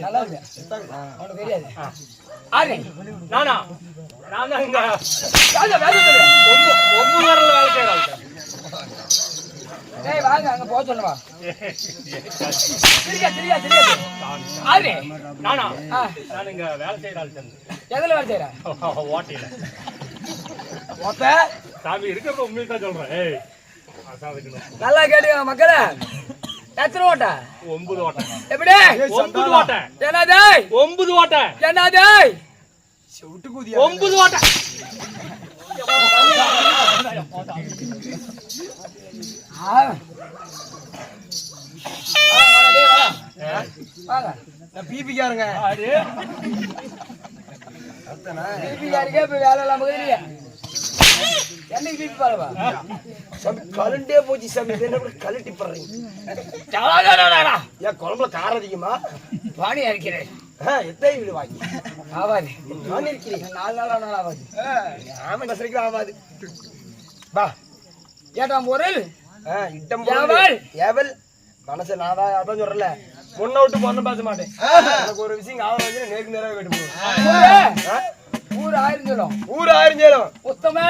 நல்லா இருக்கு. உனக்கு தெரியாது. ஆறு நானா நான் தான் இங்க வேலை செய்றேன். 9 வாரத்துல வேலை செய்யறாங்க. ஏய் வாங்க அங்க போக சொல்லுவா. சரியா. ஆறு நானா நான் இங்க வேலை செய்யறாங்க. எதுல வேலை செய்யற? ஓட்டையில. ஓட்ட சாமி இருக்கிறத உண்மையை தான் சொல்றேன். ஏய் அசாதுக்கணும். நல்லா கேளுங்க மக்களே. எத்தனை ஓட்ட? 9 ஓட்ட. எப்படி? 9 ஓட்ட. என்னது? 9 ஓட்ட. என்னது? செவுட்டு கூதியா 9 ஓட்ட. வாங்க பிபிக்காரங்க பிபிக்காரங்க இப்ப வேலை இல்லாம போகிறீங்க. என்னைக்கு பிபி பாருவா கலண்டே போச்சு சாமி. கலட்டி படுறீங்க ஏன் குழம்புல காரம் அதிகமா? பாணி அரைக்கிறேன். எத்தனை வீடு வாங்கி ஆவாது. நான் இருக்கிறேன். 4 நாள் ஆவாது. ஆமா பசங்க ஆகாது. வா ஏட்டாம் பொருள் இட்டம் ஏவல் ஏவல் மனசு நான் தான் அதான் சொல்றல. பொண்ணை விட்டு பொண்ணு பேச மாட்டேன். எனக்கு ஒரு விஷயம் ஆவரம் வந்து நேருக்கு நேராக கேட்டு போகும். ஊர் ஆயிருந்தாலும் ஊர் ஆயிருந்தாலும் உத்தமே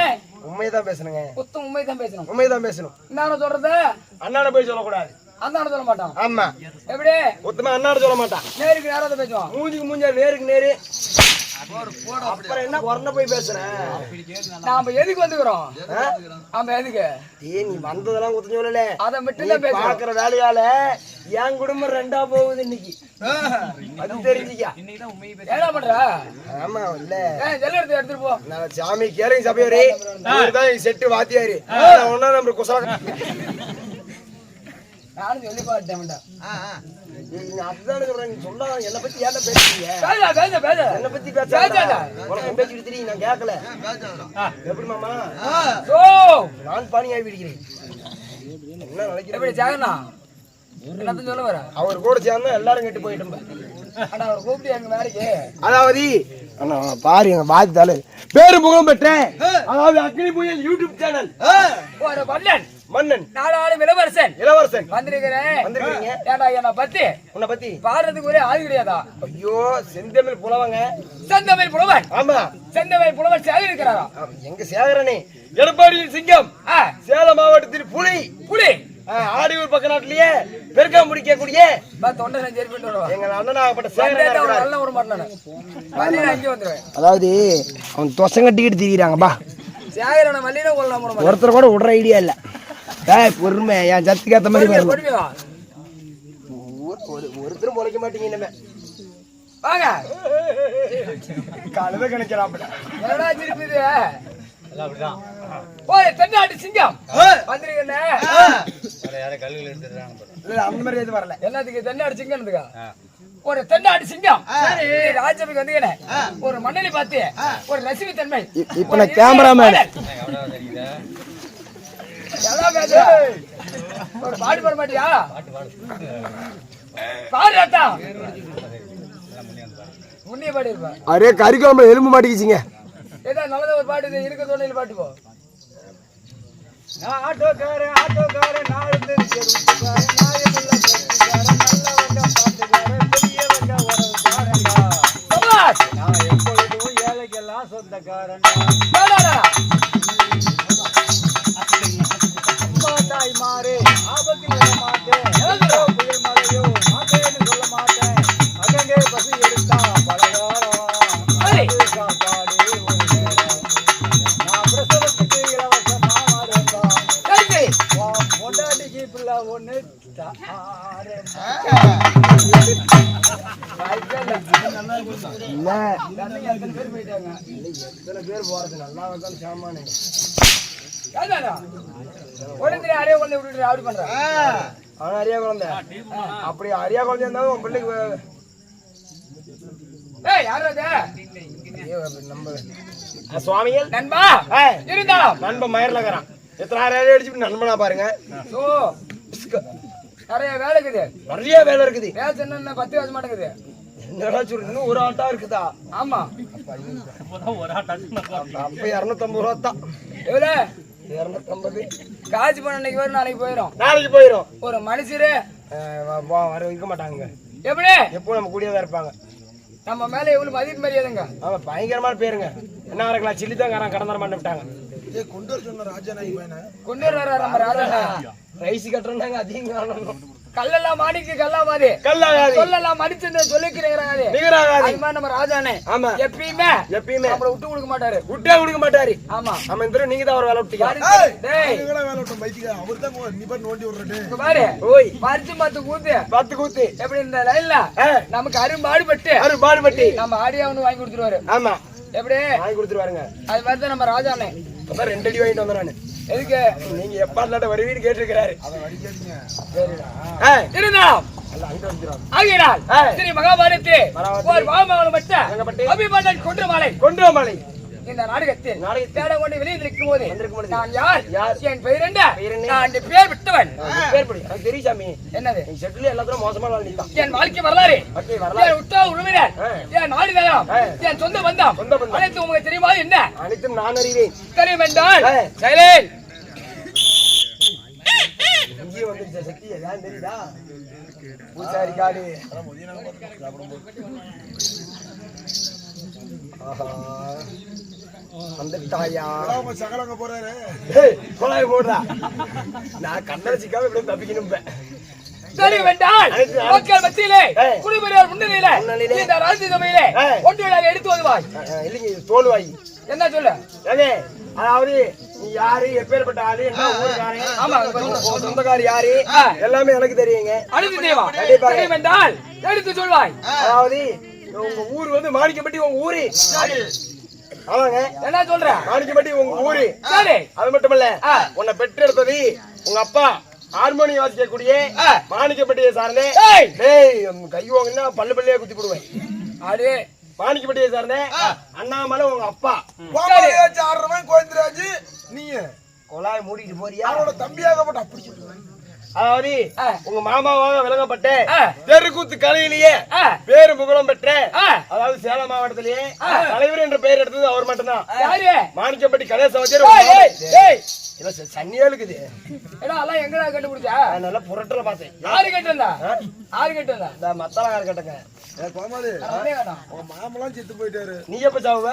உண்மையதான் பேசணுங்க. உத்தம் உண்மைதான் பேசணும். உண்மையதான் பேசணும். என்ன சொல்றது? அண்ணாட போய் சொல்லக்கூடாது. அந்த சொல்ல மாட்டான். ஆமா எப்படி? உத்தமா அண்ணாட சொல்ல மாட்டான். நேருக்கு நேரா பேசுவான். மூஞ்சிக்கு மூஞ்சா நேருக்கு நேரு. அப்புறம் என்ன குறந்த போய் பேசுறேன்? நாம எதுக்கு வந்துக்கிறோம்? ஆமா எதுக்கு? நீ வந்ததெல்லாம் குத்த சொல்லல. அதை மட்டும் தான் பாக்குற வேலையால என் குடும்பம் 2ஆ போகுது இன்னைக்கு. அது தெரிஞ்சுக்கா. என்ன பண்ற? ஆமா இல்ல ஜெல்ல எடுத்துட்டு போ. நான் சாமி கேளுங்க சபையாரு. தான் செட்டு வாத்தியாரு. ஒன்னா நம்ம குசல நானும் சொல்லி பார்த்தேன்டா. அதுதான் சொல்றேன். நீ சொன்னா என்னை பத்தி ஏன்டா பேசுறீங்க? என்னை பத்தி பேசாத. உனக்கு பேசிட்டு தெரியும். நான் கேட்கல. எப்படி மாமா? நான் பானி ஆகி விடுகிறேன். என்ன நினைக்கிறேன்? எப்படி ஜாகனா எல்லாத்தையும் சொல்ல வர? அவர் கூட சேர்ந்தா எல்லாரும் கெட்டு போயிட்டோம். ஆனா அவர் கூப்பிட்டு எங்க வேலைக்கு அதாவது அண்ணா பாரு எங்க பாதித்தாலு பேரும் புகழும் பெற்றேன். அதாவது அக்னி புயல் யூடியூப் சேனல் ஒரு மன்னன் மன்னன் நாடாளும் இளவரசன் வந்திருக்கீங்க. ஏடா என்ன பத்தி உன்னை பத்தி பாடுறதுக்கு ஒரே ஆள் கிடையாதா? ஐயோ செந்தமிழ் புலவங்க. செந்தமிழ் புலவன். ஆமா செந்தமிழ் புலவன் சேகர் இருக்கிறாரா? எங்க சேகரனே எடப்பாடியில் சிங்கம். சேலம் மாவட்டத்தில் புலி ஆடியூர் பக்க நாட்டிலேயே பெருக்கா முடிக்கக்கூடிய தொண்டை எங்க அண்ணனாகப்பட்ட சேகரன் நல்ல ஒரு மன்னன். அங்கே வந்துருவேன். அதாவது அவன் தொசை கட்டிக்கிட்டு திரியிறாங்கப்பா. சேகரனை மல்லினா கொள்ளலாம். ஒருத்தர் கூட விடுற ஐடியா இல்ல. பொறுமை என் சத்துக்கு ஏத்த மாதிரி ஒருத்தரும் பொழைக்க மாட்டீங்க. இனிமே வாங்க கழுத கணக்கிறாப்ல திருப்பி தென்னாட்டு சிங்கம் வந்திருக்கேன். அந்த மாதிரி எதுவும் வரல. என்னத்துக்கு தென்னாட்டு சிங்கம்னுக்கா? ஒரு தென்னாட்டு சிங்கம் ராஜ்யத்துக்கு வந்துக்கிறேன். ஒரு மண்ணலி பார்த்து ஒரு ரசிவு தன்மை. இப்ப நான் கேமராமேன் ஒரு பாட்டு பாட மாட்டியா? பாடுறாட்டா முன்னிய பாடி இருப்பேன். அரே கறிக்குழம்பு எலும்பு மாட்டிக்கிச்சிங்க. ஏதாவது நல்லத ஒரு பாட்டு இருக்க தோணையில் பாட்டு போ. ஆட்டோக்கார நாலு எப்பொழுதும் ஏழைக்கெல்லாம் சொந்தக்காரன். தாய் மாறு ஆபத்தில் வர மாட்டேன். புயல் மழையோ மாட்டேன்னு சொல்ல மாட்டேன். அங்கங்கே பசி எடுத்தா பலகாரம் சாப்பாடு ஒரு நேரம். நான் பிரசவத்துக்கு இலவச மாமாறா பொண்டாட்டிக்கு பிள்ளை ஒண்ணு எத்தனை பேர் போறது நல்லா வந்தாலும் சாமானு அரியா குழந்தை விட்டு அப்படி பண்றேன். ஆனா அரியா குழந்தை அப்படி அரியா குழந்தை இருந்தாலும் உன் பிள்ளைக்கு நம்ம சுவாமிகள் நண்பா இருந்தாலும் நண்பன் மயிரில் இருக்கிறான். எத்தனை ஆயிரம் அடிச்சுட்டு நண்பனா பாருங்க. நிறைய வேலை இருக்குது. நிறைய வேலை இருக்குது. வேலை என்ன 10 வருஷம் மாட்டேங்குது. என்னடா சொல்லு இன்னும் ஒரு ஆட்டா இருக்குதா? ஆமா அப்ப 250 ரூபா தான். எவ்வளவு 250 காசு பண்ண இன்னைக்கு வரும், நாளைக்கு போயிடும். நாளைக்கு போயிடும். ஒரு மனுஷரு வர இருக்க மாட்டாங்க. எப்படி எப்போ நம்ம கூடியே தான் இருப்பாங்க. நம்ம மேல எவ்வளவு மதிப்பு மரியாதைங்க. ஆமா பயங்கரமான பேருங்க. என்ன இருக்கலாம் சில்லிதாங்காரன் கடன் தர மாட்டேன் விட்டாங்க. கொண்டு வர சொன்ன ராஜாநாயகி பையனை கொண்டு வர்றாரு நம்ம ராஜா. ரைஸ் கட்டுறாங்க அதிகம். கல்லெல்லாம் மாணிக்கு கல்லாமாது கல்லாகாது சொல்லலாம் மடிச்சு சொல்லிக்கிறாரு. நிகராகாது. அது மாதிரி நம்ம ராஜானே ஆமா எப்பயுமே நம்மள விட்டு கொடுக்க மாட்டாரு. விட்டே கொடுக்க மாட்டாரு. ஆமா ஆமா இந்த நீங்க தான் ஒரு வேலை விட்டீங்க. டேய் வேலை விட்டோம் பைத்தியா. அவர் தான் நீ பண்ணி நோண்டி விடுறே. இங்க பாரு ஓய் பறிச்சு மாத்து கூத்து பத்து கூத்து எப்படி இந்த லைன்ல நமக்கு அரும்பாடுபட்டு பாடுபட்டி நம்ம ஆடியா ஒண்ணு வாங்கி கொடுத்துருவாரு. ஆமா எப்படி வாங்கி கொடுத்துருவாருங்க. அது மாதிரி தான் நம்ம ராஜானே. அதான் 2 அடி வாங்கிட்டு வந்தேன் நானு. எதுக்கு நீங்க எப்பாட்லாட்ட வருவீன்னு கேட்டிருக்கிறாரு. அதை வடிக்காதீங்க. இருந்தாம் அல்ல அங்க வந்துரும். ஆகிறாள் ஸ்ரீ மகாபாரதி ஒரு வாமவள மற்ற அபிமன்னன் கொன்றமலை இந்த நாடகத்தில் தேட கொண்டு வெளியில் இருக்கும் போது நான் யார் என் பெயர் என்ன நான் பேர் விட்டவன் பேர் படி எனக்கு தெரியும் சாமி. என்னது நீ செட்டில் எல்லாத்தையும் மோசமான ஆள் நீதான். என் வாழ்க்கை வரலாறு ஓகே வரலாறு. என் உற்ற உறவினர் என் நாடுதலம் என் சொந்த பந்தம் அனைத்து உங்களுக்கு தெரியுமா என்ன அனைத்தும் நான் அறிவேன். தெரியும் என்றால் சைலேன் இங்கே வந்துருச்ச சக்தி ஏன் தெரியுதா பூசாரி காடு. வந்துட்டாயா சகலங்க போறாரு. கொலாய் போடுறா. நான் கண்ணரசிக்காம இப்படி தப்பிக்கணும். தெரியும் என்றால் மக்கள் மத்தியிலே குடிமரியார் முன்னிலையிலே இந்த ராஜ்ய சபையிலே ஒன்றியாக எடுத்து வருவாய். இல்லைங்க தோல்வாய் என்ன சொல்ல அதாவது நீ யாரு எப்பேற்பட்ட ஆளு என்ன ஊருக்காரன் சொந்தக்காரி யாரு எல்லாமே எனக்கு தெரியுங்க. அடுத்து தேவா தெரியும் என்றால் எடுத்து சொல்வாய். அதாவது உங்க ஊர் வந்து மாணிக்கப்பட்டி உங்க ஊரு. ஆமாங்க என்ன சொல்ற மாணிக்கப்பட்டி உங்க ஊரு. சரி அது மட்டும் இல்ல உன்னை பெற்றெடுத்தது உங்க அப்பா ஹார்மோனியம் வாசிக்கக்கூடிய மாணிக்கப்பட்டியை சார்ந்தே கை வாங்கினா பல்லு பள்ளியே குத்தி போடுவேன். அது மாணிக்கப்பட்டியை சார்ந்தே அண்ணாமலை உங்க அப்பா கோவிந்தராஜ். நீங்க கொலாய் மூடிட்டு போறியா? அவரோட தம்பியாகப்பட்ட அப்படி சொல்லுவேன். அதாவது உங்க மாமாவாக விளங்கப்பட்ட தெருக்கூத்து கலையிலேயே பேரு புகழும் பெற்ற அதாவது சேலம் மாவட்டத்திலேயே தலைவர் என்ற பெயர் எடுத்தது அவர் மட்டும்தான். மாணிக்கப்பட்டி கணேச சன்னியாளுக்குது. எங்கடா கண்டுபிடிச்சா நல்லா புரட்டல பார்த்தேன். யாரு கேட்டிருந்தா யாரு கேட்டிருந்தா இந்த மத்தளக்கார கேட்டங்க. உங்க மாமெல்லாம் செத்து போயிட்டாரு. நீ எப்ப சாவுவ?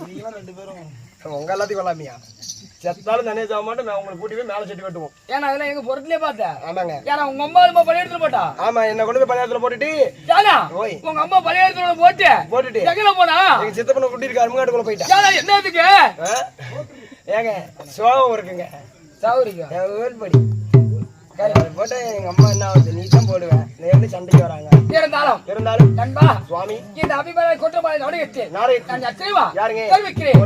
நீங்களாம் 2 பேரும் உங்க எல்லாத்தையும் கொள்ளாமியா செத்தாலும் தனியா சாக மாட்டேன். நான் உங்களை கூட்டி போய் மேல செட்டி கட்டுவோம். ஏன்னா அதெல்லாம் எங்க பொருட்களே பார்த்தேன். ஆமாங்க ஏன்னா உங்க அம்மா பழைய இடத்துல போட்டா. ஆமா என்ன கொண்டு போய் பழைய இடத்துல போட்டுட்டு உங்க அம்மா பழைய இடத்துல போட்டுட்டு எங்கல போனா எங்க சித்தப்பனை கூட்டிட்டு அருமகாட்டுக்குள்ள போயிட்டா. என்னதுக்கு ஏங்க சோகம் இருக்குங்க சௌரிக்கு வேல்படி போட்டு எங்க அம்மா என்ன ஆகுது நீ தான் போடுவேன். நேர்ந்து சண்டைக்கு வராங்க. இருந்தாலும் நண்பா சுவாமி இந்த அபிமான குற்றவாளி நாடகத்தில் நான் அச்சரிவா யாருங்க தெரிவிக்கிறேன்.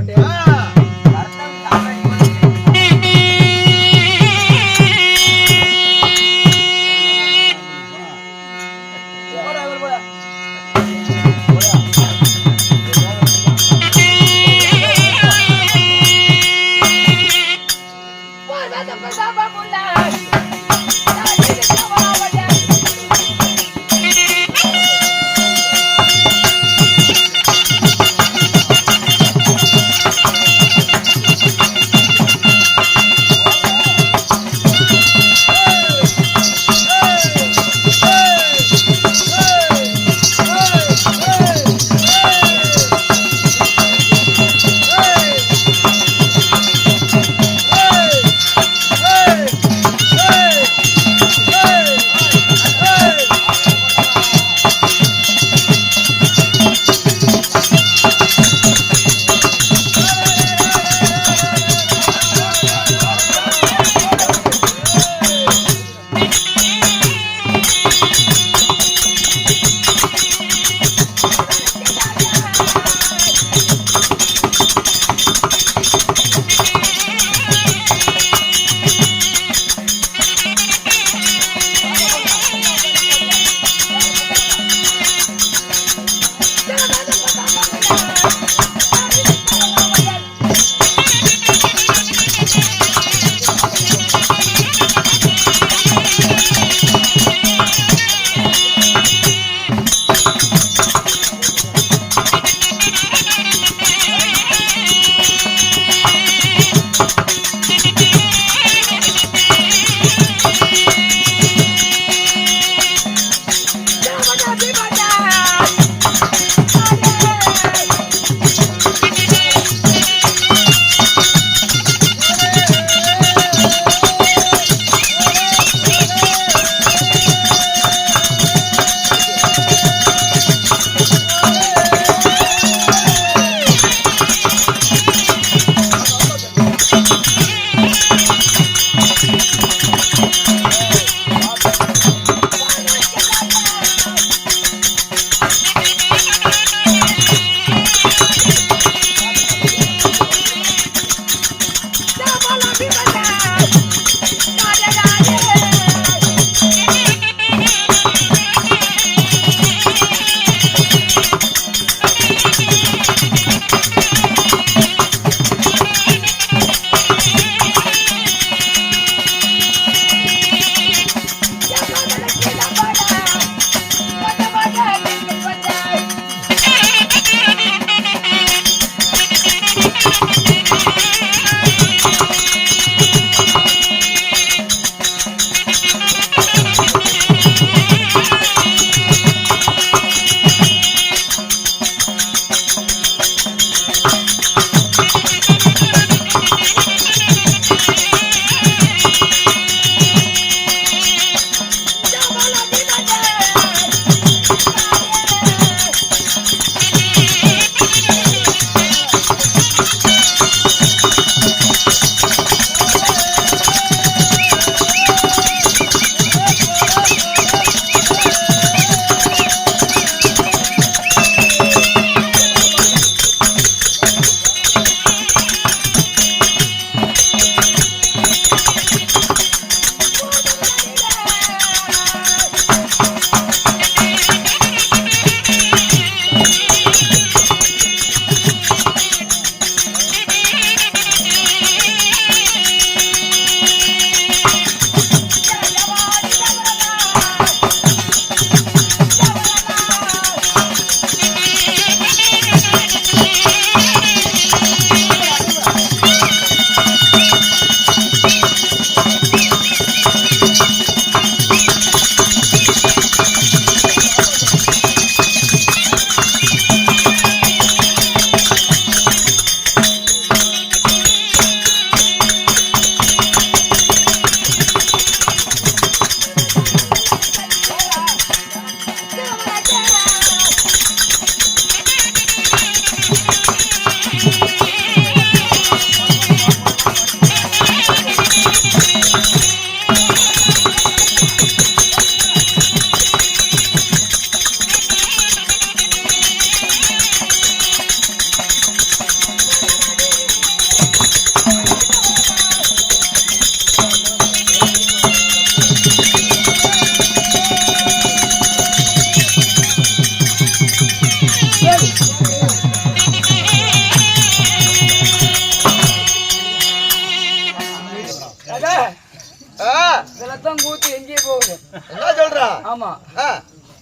என்ன சொல்ற? ஆமா ஆ,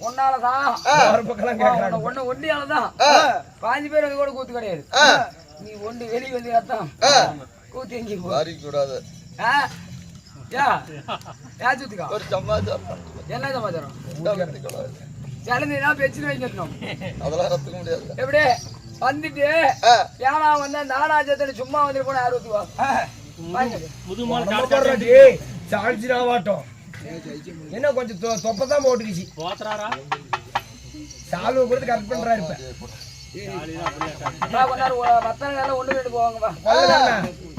உன்னாலதான் ஒரு பக்கம் கேக்குறாங்க. ஒண்ணு ஒண்டியாலதான் 5 பேர் அது கூட கூத்து கிடையாது. ஆ, நீ ஒண்டி வெளியே வந்து அர்த்தம் ஆ. கூத்து எங்க போ வாரி கூடாது. சுத்திக்கா ஒரு சமாச்சாரம் என்ன சமாச்சாரம் கூடாது. சிலந்தினா பெச்சு வைக்கணும். அதெல்லாம் ரத்துக்க முடியாது. எப்படி வந்துட்டு ஆ, ஏனா வந்து நானாஜத்துல சும்மா வந்துட்டு போன யார் ஊத்துவா முதுமால் நம்ம போடுற டேய், சாஞ்சிரா வாட்டம். என்ன கொஞ்சம் தொப்பதான் போட்டுக்கிச்சு. போத்துறாரா சாலுவை கொடுத்து கரெக்ட் பண்றாரு இப்ப. கொண்டாரு மத்தனை எல்லாம் ஒண்ணு ரெண்டு போவாங்கப்பா.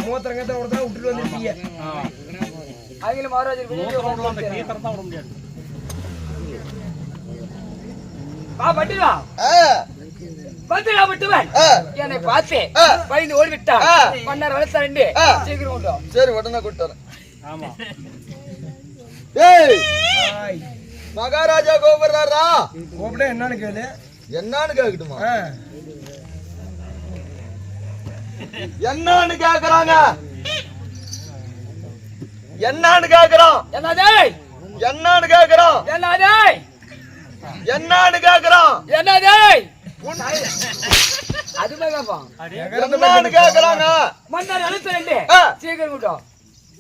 மூத்திரங்கத்தை ஒருத்தர விட்டுட்டு வந்துருக்கீங்க. அவங்களும் மகாராஜர் அந்த கீத்தரம் தான் விட முடியாது. பட்டிவா ஆ, பத்திரா பட்டுவன் ஆ. என்னை பார்த்து பயந்து ஓடி விட்டான். மன்னர் வளர்த்த ரெண்டு சீக்கிரம் கொண்டோம். சரி உடனே கூட்டாரு. ஆமா ஏய், ஆய். மகாராஜா கூப்பிடுறாரா? கூப்பிட என்னன்னு கேளு. என்னன்னு கேக்கட்டுமா? ஆ. என்னன்னு கேக்குறாங்க? என்னன்னு கேக்குறான்? என்னதே என்னன்னு கேக்குறான்? என்னதே என்னன்னு கேக்குறான்? என்னதே அதுமே கேப்பான். என்னன்னு கேக்குறாங்க? மன்னர் வளர்த்த ரெண்டு ஆ. சீக்கிரம் கொண்டோம்.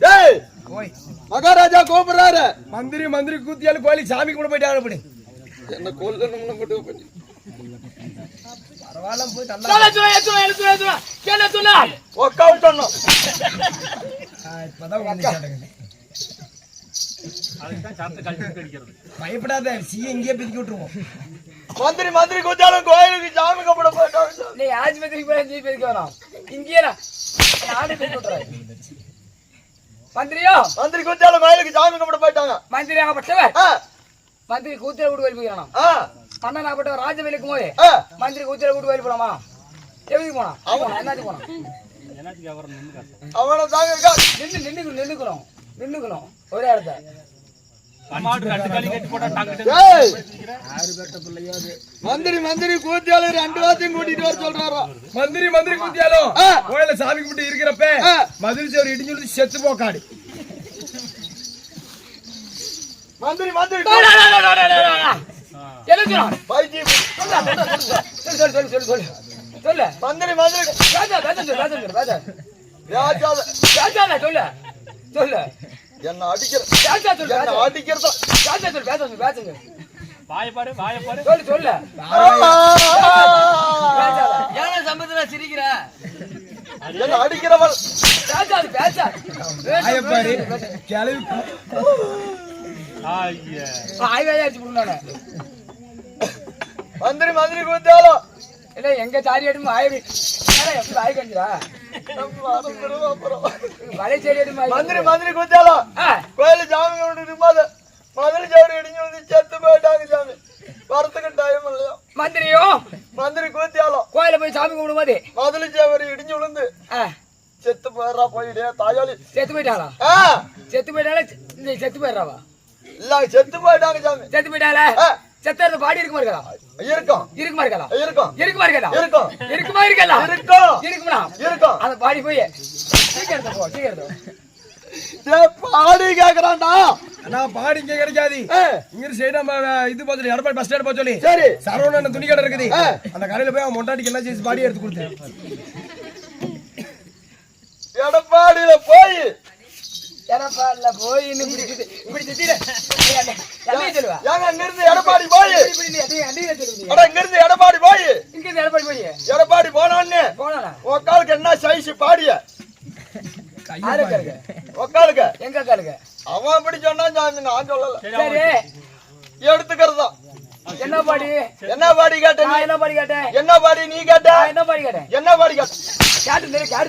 ஏய், ஓய். மகாராஜா கூப்பிடுறாரு. மந்திரி கூத்தியாலும் கோயிலுக்கு சாமி கூட போயிட்டு அப்படி என்ன கொல்லணும்னு மட்டும் பண்ணி பரவாயில்ல போய் நல்லா என்ன சொன்னா ஒர்க் அவுட் பண்ணணும். இப்பதான் வந்து அதுதான் சாத்த கழிச்சு கடிக்கிறது. பயப்படாத சீ எங்கேயே பிரிக்க விட்டுருவோம். மந்திரி கூச்சாலும் கோயிலுக்கு சாமி கும்பிட போயிட்டாங்க. நீ ஆஸ்பத்திரிக்கு போய் நீ பேருக்கு வேணாம். இங்கேயே நானே பேசி விட்டுறேன். மந்திரியோ மந்திரி கூச்சாலும் கோயிலுக்கு சாமி கும்பிட போயிட்டாங்க. மந்திரி ஆகப்பட்டவர் ஆ, மந்திரி கூத்திர கூட்டு கோயில் போயிடணும். ஆ, அண்ணன் ஆகப்பட்டவர் ராஜவேலுக்கும் போது ஆ. மந்திரி கூத்திர கூட்டு கோயில் போலாமா? எதுக்கு போனா என்னது போனா என்னத்துக்கு அவர் நின்று காசு அவனை தாங்க இருக்கா. நின்னுக்கணும் ஒரே இடத்த. மாட்டு கட்டுக்காலி கட்டி போட்டா டாங்கிட்டு ஏய், மந்திரி கூச்சாலும் 2 வாரத்தையும் கூட்டிட்டு வர சொல்றாரா? மந்திரி கூத்தியாலும் ஆ. கோயில சாமி கும்பிட்டு இருக்கிறப்ப ஆ. மதுரை சேவர் இடிஞ்சு செத்து போக்காடு. மந்திரி என்ன சொன்னான்? பைத்தியம். சொல்லு மந்திரி சொல்லு சொல்லு சொல்லு என்ன அடிக்கிற சொல்லு என்ன அடிக்கிறதா? பேசுங்க வாயப்பாரு வாயப்பாரு சொல்லு சொல்லு ஆ! ஏன்னா சம்பந்தத்துல சிரிக்கிற என்ன அடிக்கிறவள்? ஆயப்பாரு கிளவி ஐயா மந்திரி கூத்தாலும் இல்ல எங்க சாரி எடுத்து ஆயிரம் எப்படி ஆய் கஞ்சிரா மலை சரி எடுத்து மந்திரி கூத்தாலும் கோயில சாமி கொண்டு மதுரை சவரி இடிஞ்சு வந்து செத்து போயிட்டாங்க சாமி. வரத்துக்கு டைம் இல்லையா? மந்திரி கூத்தியாலும் கோயில போய் சாமி கும்பிடும் போது மதுரை சவரி இடிஞ்சு விழுந்து செத்து போயிடுறா. போயிடே தாயாளி செத்து போயிட்டாளா? செத்து போயிட்டாலே செத்து போயிடுறாவா? இல்ல செத்து போயிட்டாங்க சாமி. செத்து போயிட்டால செத்த பாடி இருக்குமா இருக்கலாம்? இருக்குமா அந்த பாடி போய் பாடி கேக்குறான்டா. நான் பாடி இங்க கிடைக்காது. இங்க சைடு இது பார்த்து எடப்பாடி பஸ் ஸ்டாண்ட் போக சொல்லி சரி சரவணன் துணி கடை இருக்குது. அந்த கடையில போய் அவன் மொண்டாட்டிக்கு என்ன செய்து பாடி எடுத்து கொடுத்தேன். எடப்பாடியில போய் எடப்பாடியில போய் இப்படி சொல்லுவா ஏங்க இங்க இருந்து எடப்பாடி போய் இங்க இருந்து எடப்பாடி போய் எடப்பாடி போனோன்னு உக்காலுக்கு என்ன சைஸ் பாடிய உக்காலுக்கு எங்க காலுக்கு அவன் அப்படி சொன்னா நான் சொல்லல. சரி எடுத்துக்கிறதா என்ன பாடி கேட்ட நீ? என்ன பாடி கேட்டேன்? என்ன பாடி நீ கேட்ட? என்ன பாடி கேட்டேன்? என்ன பாடி கேட்ட? யாரு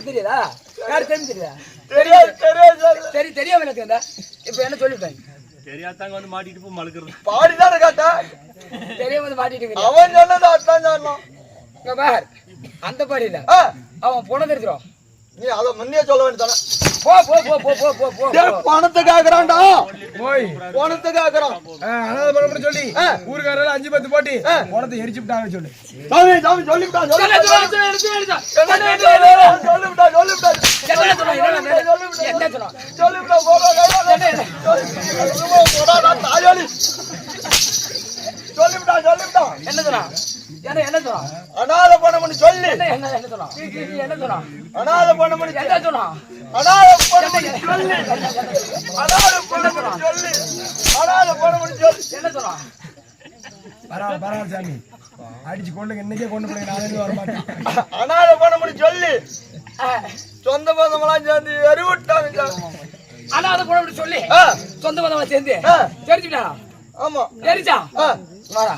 தெரியாதா? யாரு தெரியுதா? தெரியாது சரி தெரியாம எனக்கு இப்ப என்ன சொல்லிட்டேன்? தெரியாதாங்க வந்து மாட்டிட்டு போய் மழுக்குறது. பாடிதானே கேட்ட? தெரியாம வந்து மாட்டிட்டு அவன் சொன்னது அதான் சொன்னான். அந்த பாடி இல்ல அவன் போன தெரிஞ்சிடும். நீ அத முன்னே சொல்ல வேண்டியதானே? போ போ போ போ போ போ போ டேய் பணத்தை கேக்குறான்டா போய் பணத்தை கேக்குறான் அனாதை பண்ண சொல்லி ஊருக்காரல 5-10 போட்டி பணத்தை எரிச்சுட்டாங்க சொல்லு சாமி சாமி சொல்லிவிட்டான் அனாதை பண்ண சொல்லி அனாதை பண்ண பரவாயில்ல சாமி அடிச்சு கொண்டுங்க இன்னைக்கே கொண்டு போய் நாளைக்கு வர மாட்டேன் அனாதை பண்ண சொல்லி சொந்த பந்தமெல்லாம் சேர்ந்து எறிவிட்டாங்க அனாதை பண்ண சொல்லி சொந்த பந்தமா சேர்ந்து தெரிஞ்சுட்டா ஆமா எரிச்சா வாடா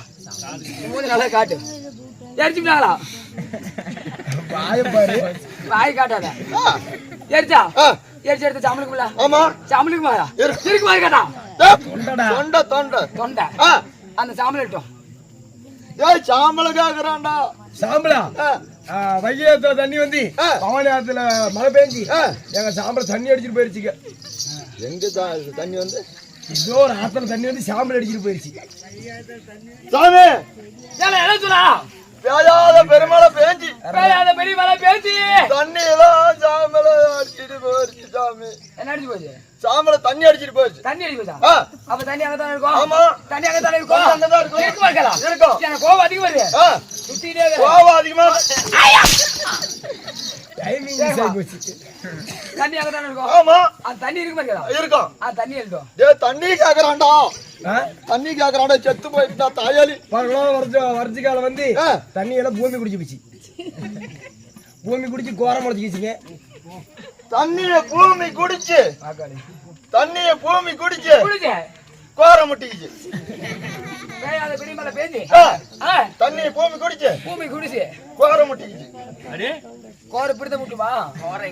மூணு நாளா காட்டு எரிச்சுட்டாங்களா பாரு வாய் காட்டாத எரிச்சா எரிச்சு எடுத்து சாமலுக்குள்ள ஆமா சாமலுக்கு மாயா இருக்கு மாதிரி கேட்டா தொண்டை தொண்டை தொண்டை அந்த சாம்பல் எடுத்தோம் ஏய் சாம்பல கேக்குறான்டா சாம்பலா வையத்துல தண்ணி வந்து பவானியாத்துல மழை பெஞ்சு எங்க சாம்பல தண்ணி அடிச்சுட்டு போயிருச்சுங்க எங்க தண்ணி வந்து இதோ ஒரு ஆத்துல தண்ணி வந்து சாம்பல் அடிச்சுட்டு போயிருச்சு சாமி என்ன சொல்லா பேயாத பெருமழை பேஞ்சு பேயாத பெரிய மழை பேசி தண்ணி எல்லாம் சாம்பல அடிச்சுட்டு போயிருச்சு சாமி என்ன அடிச்சு போச்சு சாம்பல தண்ணி அடிச்சுட்டு போயிருச்சு தண்ணி அடிச்சு போச்சா அப்ப தண்ணி அங்கதான் இருக்கும் ஆமா தண்ணி அங்கதான் இருக்கும் அங்கதான் இருக்கும் இருக்கும் எனக்கு கோவம் அதிகம் வருது சுத்திட்டே கோவம் அதிகமா டைமிங் மிஸ் ஆகி போச்சு தண்ணி அங்கதான் இருக்கும் ஆமா அந்த தண்ணி இருக்கு மாதிரி இருக்கும் தண்ணி எழுதும் டேய் தண்ணி கேக்குறான்டா தண்ணி கேக்குறான்டா செத்து போயிட்டா தாயாளி பரவாயில்ல வரிசைக்கால வந்து தண்ணி எல்லாம் பூமி குடிச்சு போச்சு பூமி குடிச்சு கோரம் முளைச்சிக்கிச்சுங்க தண்ணிய பூமி குடிச்சு தண்ணிய பூமி குடிச்சு கோரம் முட்டிக்கிச்சு பெரிய மழை பேசி தண்ணிய பூமி குடிச்சு பூமி குடிச்சு கோரம் முட்டிக்கிச்சு கோர பிடித்த முட்டுமா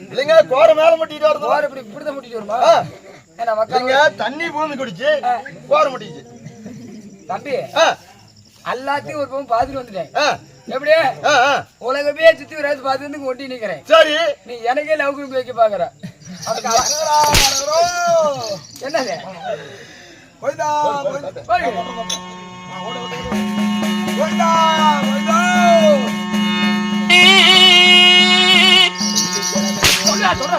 இல்லைங்க கோரம் மேல முட்டிட்டு வருது கோர இப்படி பிடித்த முட்டிட்டு வருமா இல்லைங்க தண்ணி பூமி குடிச்சு கோரம் முட்டிக்கிச்சு தம்பி எல்லாத்தையும் ஒரு பக்கம் பாத்துட்டு வந்துட்டேன் எப்படி உலகமே சுத்தி வராது பாத்து வந்து ஒட்டி நிக்கிறேன் சரி நீ எனக்கே லவ் குரூப் வைக்க பாக்குற என்னது சொல்ற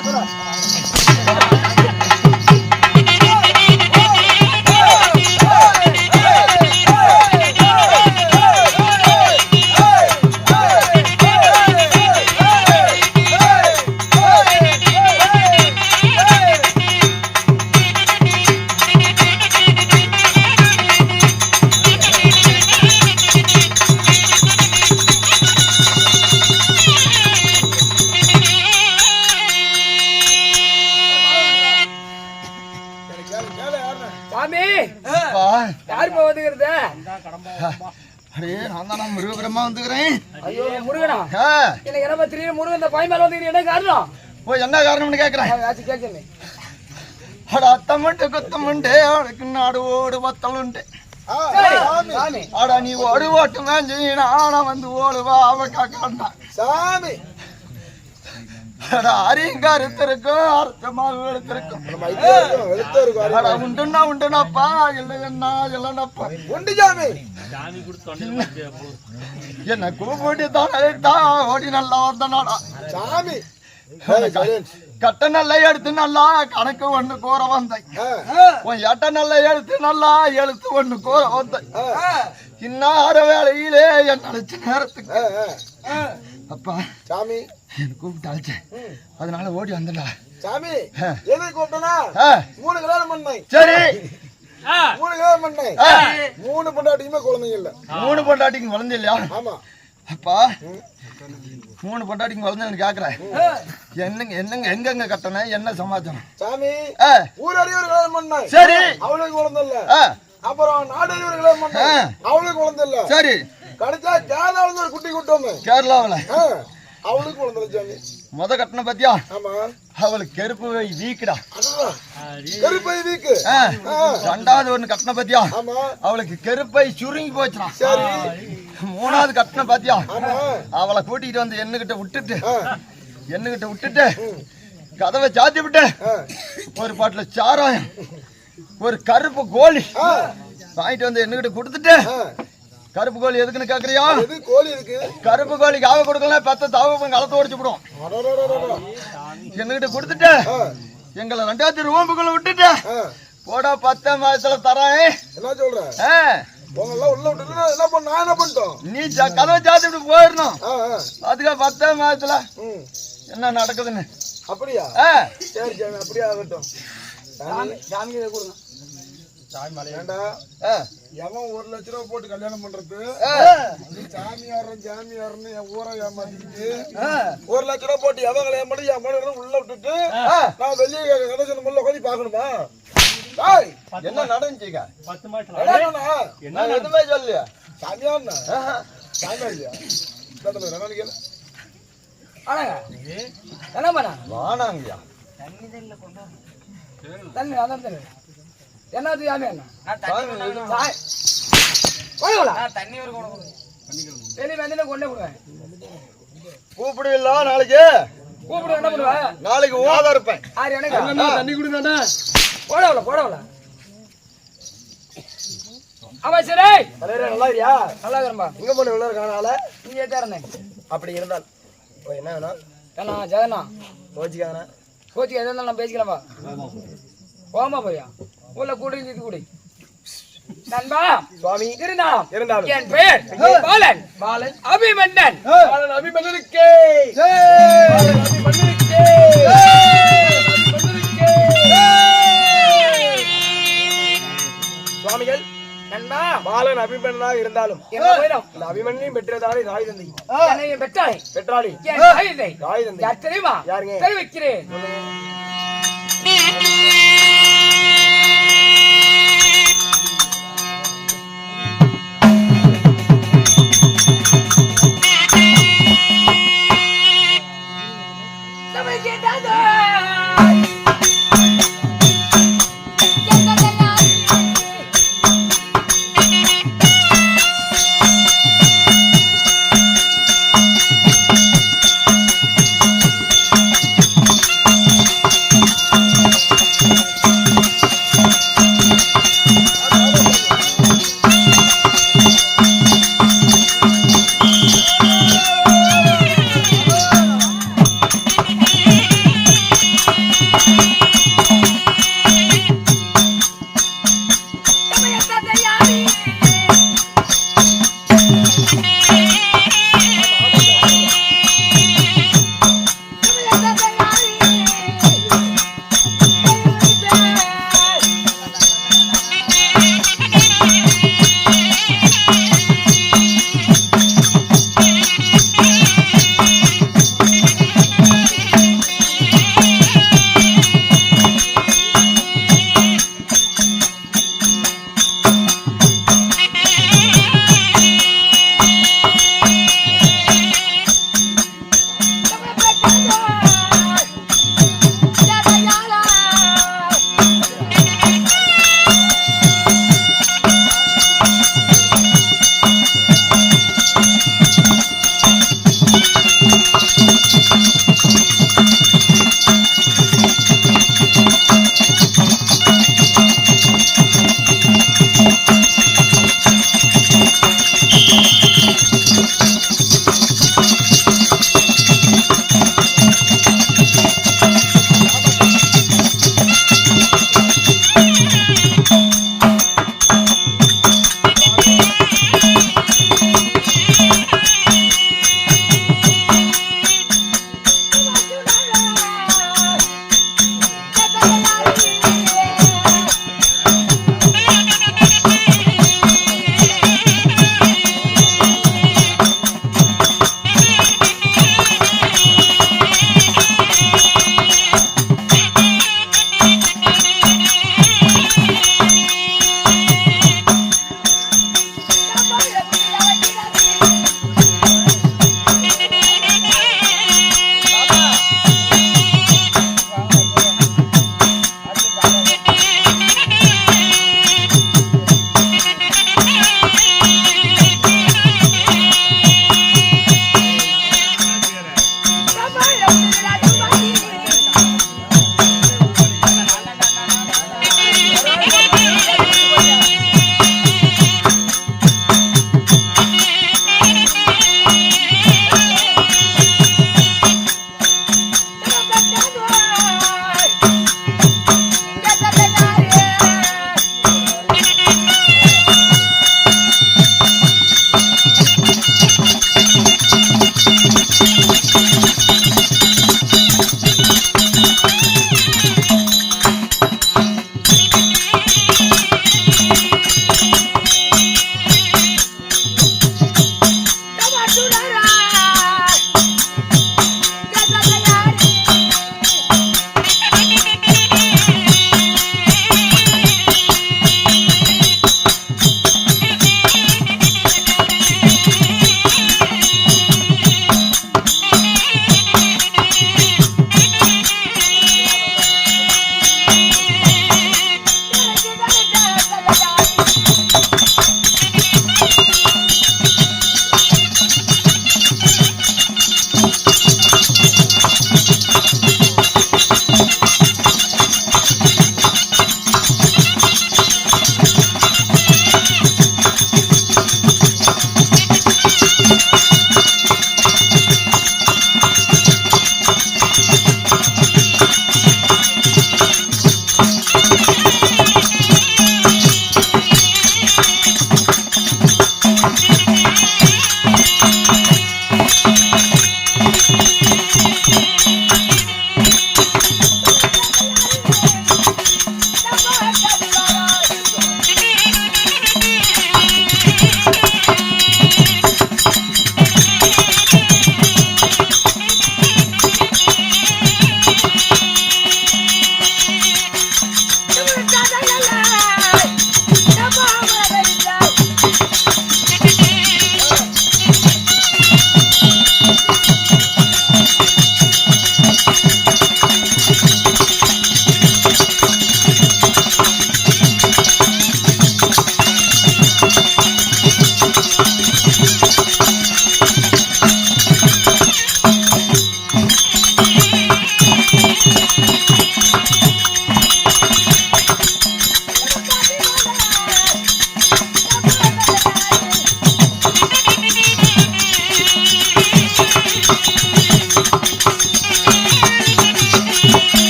முருகபுரமா வந்துக்கிறேன் ஐயோ முருகனா எனக்கு என்ன திடீர்னு முருகன் இந்த பாய் மேல வந்து என்ன காரணம் என்ன காரணம்னு கேக்குறேன் அத்தமண்டு குத்தமண்டு அவனுக்கு நாடு ஓடு பத்தலுண்டு ஆடா நீ ஓடு ஓட்டு மேஞ்சீனா ஆனா வந்து ஓடுவா அவ காக்கண்டா சாமி அரிங்கருத்திருக்கும் அர்த்தமாக எடுத்திருக்கும் உண்டுன்னா உண்டுனாப்பா இல்லைன்னா இல்லைன்னாப்பா உண்டு சாமி என்ன கூப்பிட்டு தான் ஓடி நல்லா வந்தனாடா சாமி கட்ட நல்லா எடுத்து நல்லா கணக்கு ஒண்ணு கூற வந்தேன் எட்ட நல்லா எடுத்து நல்லா எழுத்து ஒண்ணு கூற வந்தேன் இன்னார வேலையிலே என் நினைச்ச நேரத்துக்கு அப்பா சாமி என்ன கூப்பிட்டு அழைச்சேன் அதனால ஓடி வந்தா சாமி எதை கூப்பிட்டனா 3 கல்யாணம் பண்ணேன் சரி 3 கல்யாணம் பண்ணேன் 3 பொண்டாட்டிக்குமே குழந்தைங்க இல்ல 3 பொண்டாட்டிக்கு குழந்தை இல்லையா ஆமா அப்பா 3 பொண்டாட்டிக்கு குழந்தைன்னு கேக்குறேன் என்னங்க என்னங்க எங்கெங்க கட்டண என்ன சமாச்சாரம் சாமி ஊர் அறிவுரை கல்யாணம் பண்ணேன் சரி அவளுக்கு குழந்தை இல்ல அப்புறம் நாடு அறிவுரை கல்யாணம் பண்ணேன் அவளுக்கு குழந்தை இல்ல சரி கடைச்சா கேரளாவுல ஒரு குட்டி கூட்டோம் கேரளாவுல அவளுக்கு குழந்தை சாமி முத கட்டண பத்தியா ஆமா அவளுக்கு கருப்பு வீக்குடா கருப்பை வீக்கு ரெண்டாவது ஒண்ணு கட்டண பத்தியா ஆமா அவளுக்கு கருப்பை சுருங்கி போச்சுடா சரி மூணாவது கட்டண பத்தியா அவளை கூட்டிட்டு வந்து எண்ணுகிட்ட விட்டுட்டு கதவை சாத்தி விட்டு ஒரு பாட்டில் சாராயம் ஒரு கருப்பு கோழி வாங்கிட்டு வந்து என்னகிட்ட கொடுத்துட்டு கருப்பு கோழி எதுக்குன்னு கேக்குறியா? கோழி இருக்கு கருப்பு கோழிக்கு ஆக கொடுக்கல பெத்த தாவ களத்தை ஓடிச்சு விடும். என்னகிட்ட கொடுத்துட்டு எங்களை 2000 ரூபாய்க்குள்ள விட்டுட்டு போடா 10 மாசத்துல தரேன். என்ன சொல்ற? உள்ள விட்டு என்ன பண்ண நான் என்ன பண்ணிட்டோம்? நீ கதவை சாத்தி விட்டு போயிடணும். அதுக்கு 10 மாசத்துல என்ன நடக்குதுன்னு. அப்படியா? சரி சரி அப்படியே ஆகட்டும். சாமி கொடுங்க. ஏண்டா எவன் 1 லட்ச ரூபா போட்டு கல்யாணம் பண்றது ஜாமியார்னு என் ஊரை ஏமாத்திக்கிட்டு 1 லட்ச ரூபா போட்டு எவன் கல்யாணம் பண்ணி என் மனைவி உள்ள விட்டுட்டு நான் வெளியே கடைசி முள்ள உட்காந்து பாக்கணுமா? என்ன நடந்துச்சுங்க? 10 மாசத்துல என்ன எதுவுமே சொல்லியா? சாமியார்னா சாமியார் இல்லையா? ஆனாங்க என்ன பண்ண வானாங்கய்யா தண்ணி அதான் தண்ணி என்னது யாமே என்ன தண்ணி ஒரு வெளியே வந்து கொண்டே விடுவேன். கூப்பிடுவில்ல நாளைக்கு? கூப்பிடு என்ன பண்ணுவேன்? நாளைக்கு ஓதா இருப்பேன். ஆறு எனக்கு தண்ணி குடிதானே போடவில்ல ஆமா சரி நல்லா இருக்கியா? நல்லா இருக்கிறம்பா. எங்க போன உள்ள இருக்கானால நீங்க ஏத்தாரண்ணே அப்படி இருந்தால் என்ன வேணும்? ஏண்ணா ஜெகண்ணா கோச்சிக்காதனா கோச்சிக்கு எதா இருந்தாலும் நான் பேசிக்கலாம்ப்பா. போமா போயா உள்ள கூடி கூடி நண்பா சுவாமி இருந்தாலும் என் பெயர் பாலன் அபிமன்னன். அபிமன்னனுக்கே சுவாமிகள் நண்பா பாலன் அபிமன்னனாக இருந்தாலும் என்ன போயிடும் இந்த அபிமன்னையும் பெற்றதாலே தாய் தந்தை என்னைய பெற்றாளே பெற்றாளி என் தாய் தந்தை தாய் தந்தை யார் தெரியுமா? யாருங்க? தெரிவிக்கிறேன்.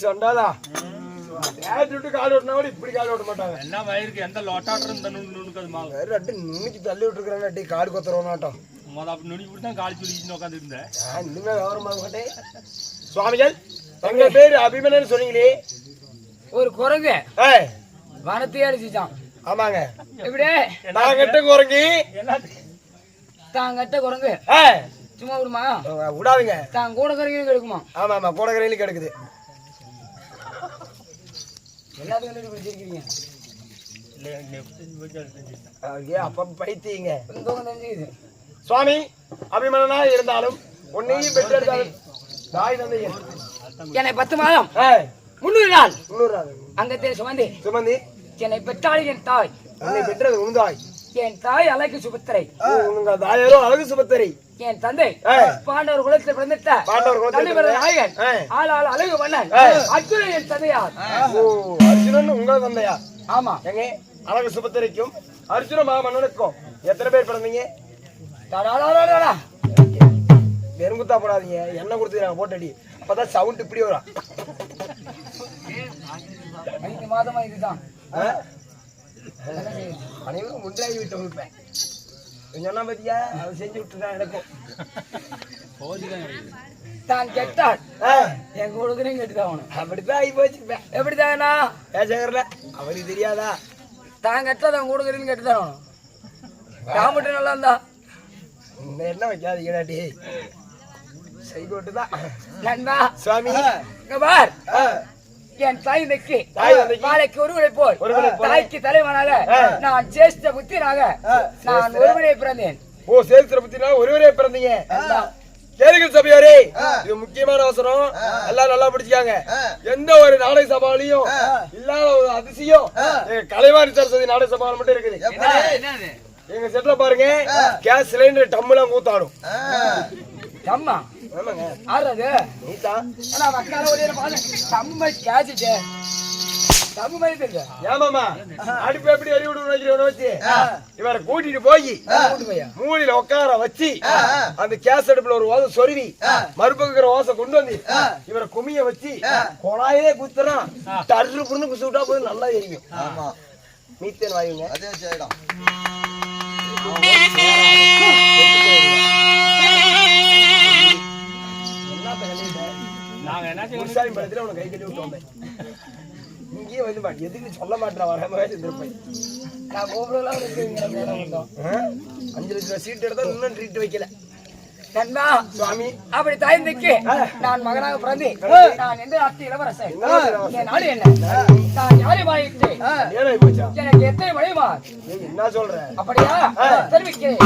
சொன்னாலா தேடி விட்டு கால் ஓட்டினா கூட இப்படி கால் ஓட்ட மாட்டாங்க. என்ன வயிறுக்கு எந்த லொட்டாட்டம் இந்த நுணுக்கு அது மாவு வேற அட்டி நுண்ணிக்கு தள்ளி விட்டுருக்காங்க அட்டி காடு கொத்துறவனாட்டம். அப்படி நுணுக்கி விட்டு தான் கால் சுழிச்சுன்னு உட்காந்து இருந்தேன். இன்னுமே விவரமாக மாட்டேன். சுவாமிகள் எங்க பேரு அபிமனன் சொன்னீங்களே. ஒரு குரங்கு வனத்தையே அடிச்சுச்சான். ஆமாங்க. எப்படி நான் கட்ட குரங்கு தான் கட்ட குரங்கு சும்மா விடுமா விடாதுங்க. தான் கூட கரையும் கிடைக்குமா? ஆமா ஆமா கூடகரையிலும் கிடக்குது. எல்லாத்துக்கும் பிடிச்சிருக்கீங்க அப்ப பைத்தீங்க. தெரிஞ்சுக்குது. சுவாமி அபிமனனா இருந்தாலும் உன்னையும் பெற்றெடுத்தாலும் தாய் தந்தையன் என்னை 10 மாதம் 300 நாள் அங்கத்தே சுமந்தி சுமந்தி என்னை பெற்றாள் என் தாய். உன்னை பெற்றது உன் தாய். என் தாய் அழகு சுபத்திரை. உங்க தாயாரோ அழகு சுபத்திரை. என் தந்தை பாண்டவர் குலத்தில் பிறந்துட்ட நாயகன் ஆள் அழகு மன்னன் அர்ஜுனன் என் தந்தையார். அர்ஜுனன் உங்க தந்தையா? ஆமா. எங்க அழகு சுபத்திரைக்கும் அர்ஜுன மன்னனுக்கும் எத்தனை பேர் பிறந்தீங்க? வெறுங்குத்தா போடாதீங்க, எண்ணெய் கொடுத்துக்கிறாங்க போட்டடி. அப்பதான் சவுண்ட் இப்படி வரும். 5 மாதமா இதுதான். அனைவரும் முன்றாகி விட்டு வைப்பேன். சொன்னா பத்தியா அதை செஞ்சு விட்டுதான் எனக்கும். தான் கெட்டான் என் கொடுக்குறேன் கெட்டுதான். அப்படித்தான் ஆகி போச்சுப்பேன். எப்படிதானா பேசல அவருக்கு தெரியாதா? தான் கெட்டா தான் கொடுக்குறேன்னு கெட்டுதான். நான் மட்டும் நல்லா இருந்தா என்ன வைக்காதீங்கடாட்டி சைகோட்டுதான். நண்பா சுவாமி பார் என் தாய் நெக்கு நாளைக்கு ஒருவரை போல் தாய்க்கு தலைவனாக நான் சேஷ்ட புத்திராக நான் ஒருவரே பிறந்தேன். ஓ சேஷ்ட புத்திரா ஒருவரே பிறந்தீங்க. கேளுங்கள் சபையாரே, இது முக்கியமான அவசரம். எல்லாம் நல்லா பிடிச்சாங்க. எந்த ஒரு நாடக சபாலையும் இல்லாத ஒரு அதிசயம் கலைவாணி சரஸ்வதி நாடக சபால மட்டும் இருக்குது. எங்க செட்ல பாருங்க கேஸ் சிலிண்டர் டம்முலாம் கூத்தாடும். அம்மா ஆமாங்க ஆறது நீதான் மக்கால ஒரே பாரு தம்மை கேச்சிட்டு தம்மை தெரியல. ஏமாமா அடுப்பு எப்படி எரி விடு வைக்கிறவன வச்சு இவரை கூட்டிட்டு போய் மூடியில உட்கார வச்சு அந்த கேஸ் அடுப்புல ஒரு ஓசை சொருவி மறுபக்கிற ஓசை கொண்டு வந்து இவரை குமிய வச்சு குழாயே குத்துறான். டர்ரு புண்ணு குசு விட்டா போது நல்லா எரியும். ஆமா மீத்தேன் வாயுங்க. அதே செய்யலாம். நாங்க என்ன முசாமி படத்துல உனக்கு கை கட்டி விட்டு வந்தேன். இங்கேயே வந்து மாட்டேன் எதுக்கு சொல்ல மாட்டேன். வர இருந்திருப்பேன். நான் கோபுரம் 5 லட்சம் சீட் எடுத்தா இன்னும் ட்ரீட் வைக்கல. நண்பா சுவாமி அப்படி தாய்ந்தக்கு நான் மகனாக பிறந்தேன். நான் எந்த நாட்டு இளவரசன். என் நாடு என்ன? நான் யாரை வாயிட்டு ஏழை போச்சா? எனக்கு எத்தனை மனைவா? என்ன சொல்ற? அப்படியா தெரிவிக்கிறேன்.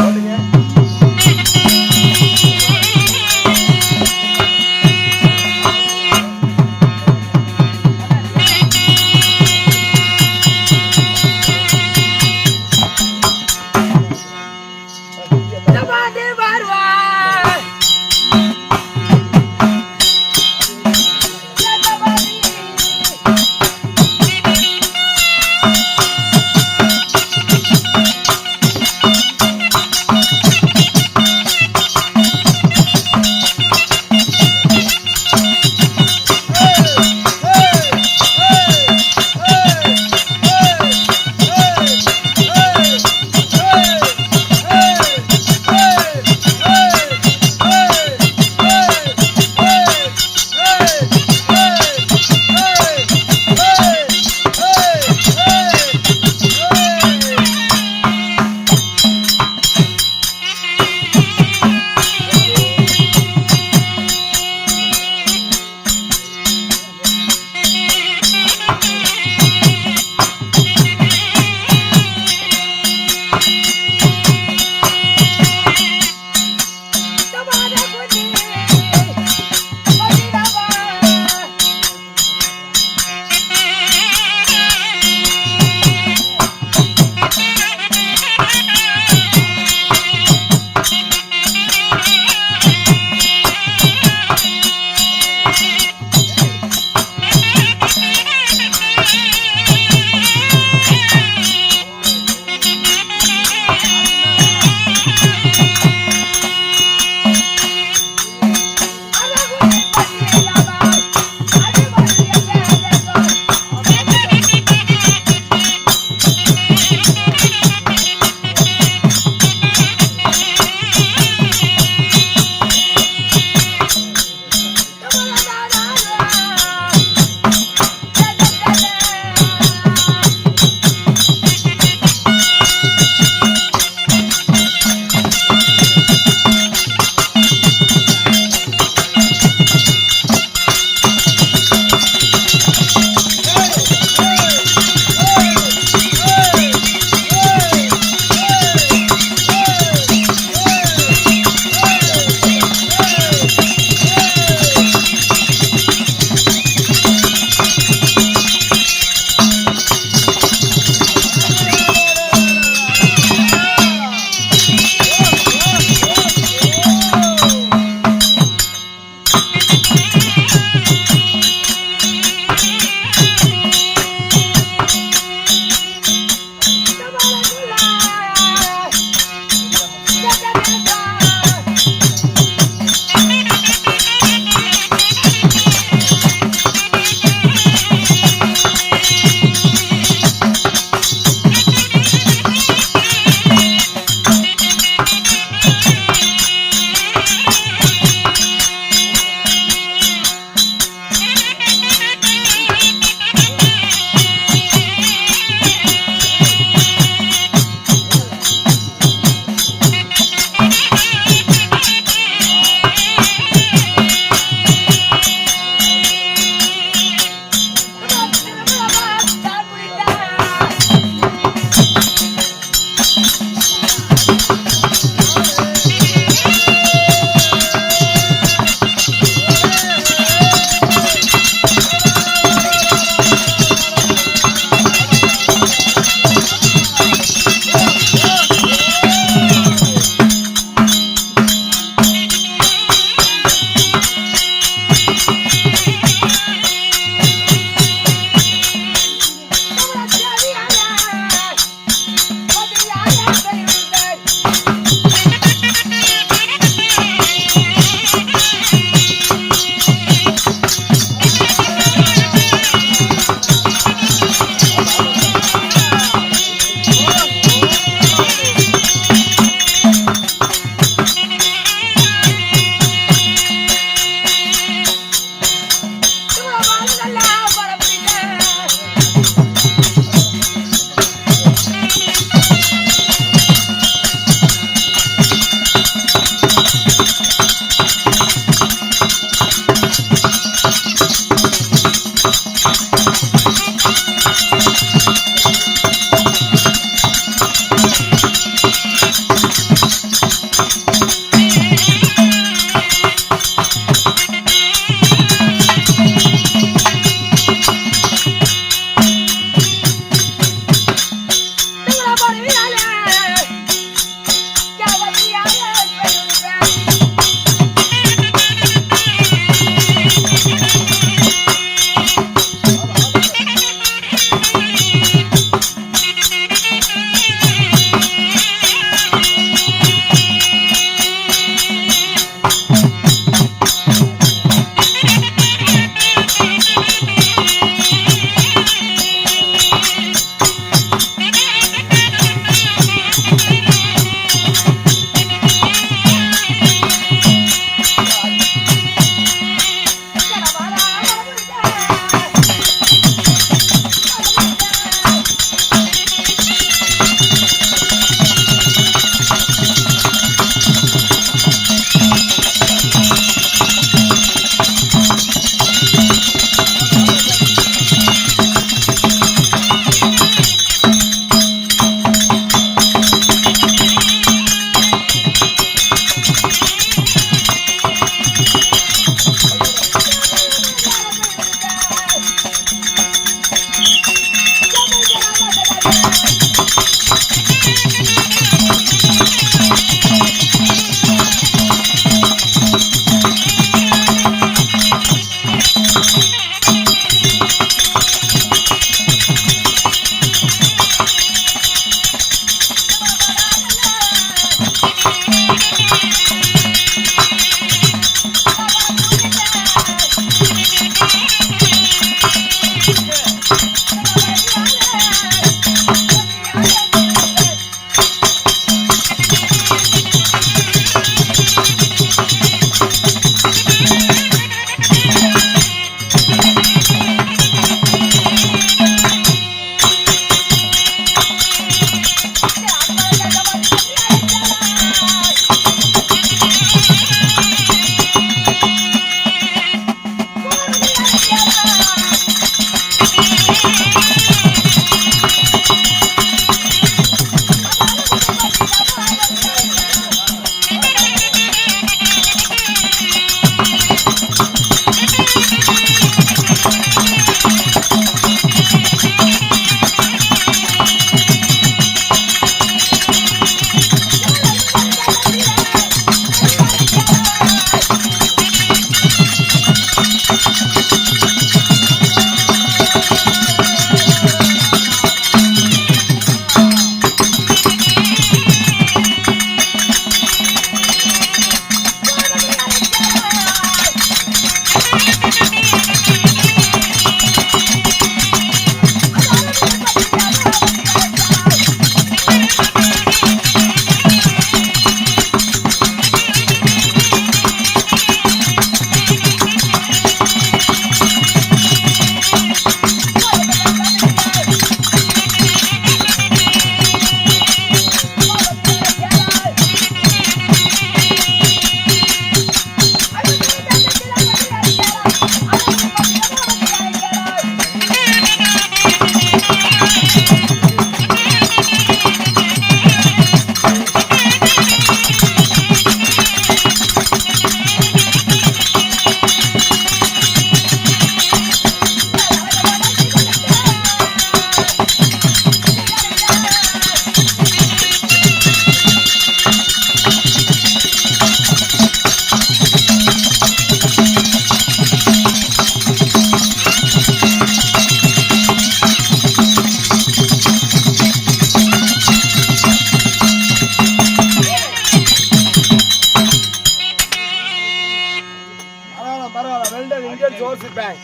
இந்தியன் சோர்ஸ் பேங்க்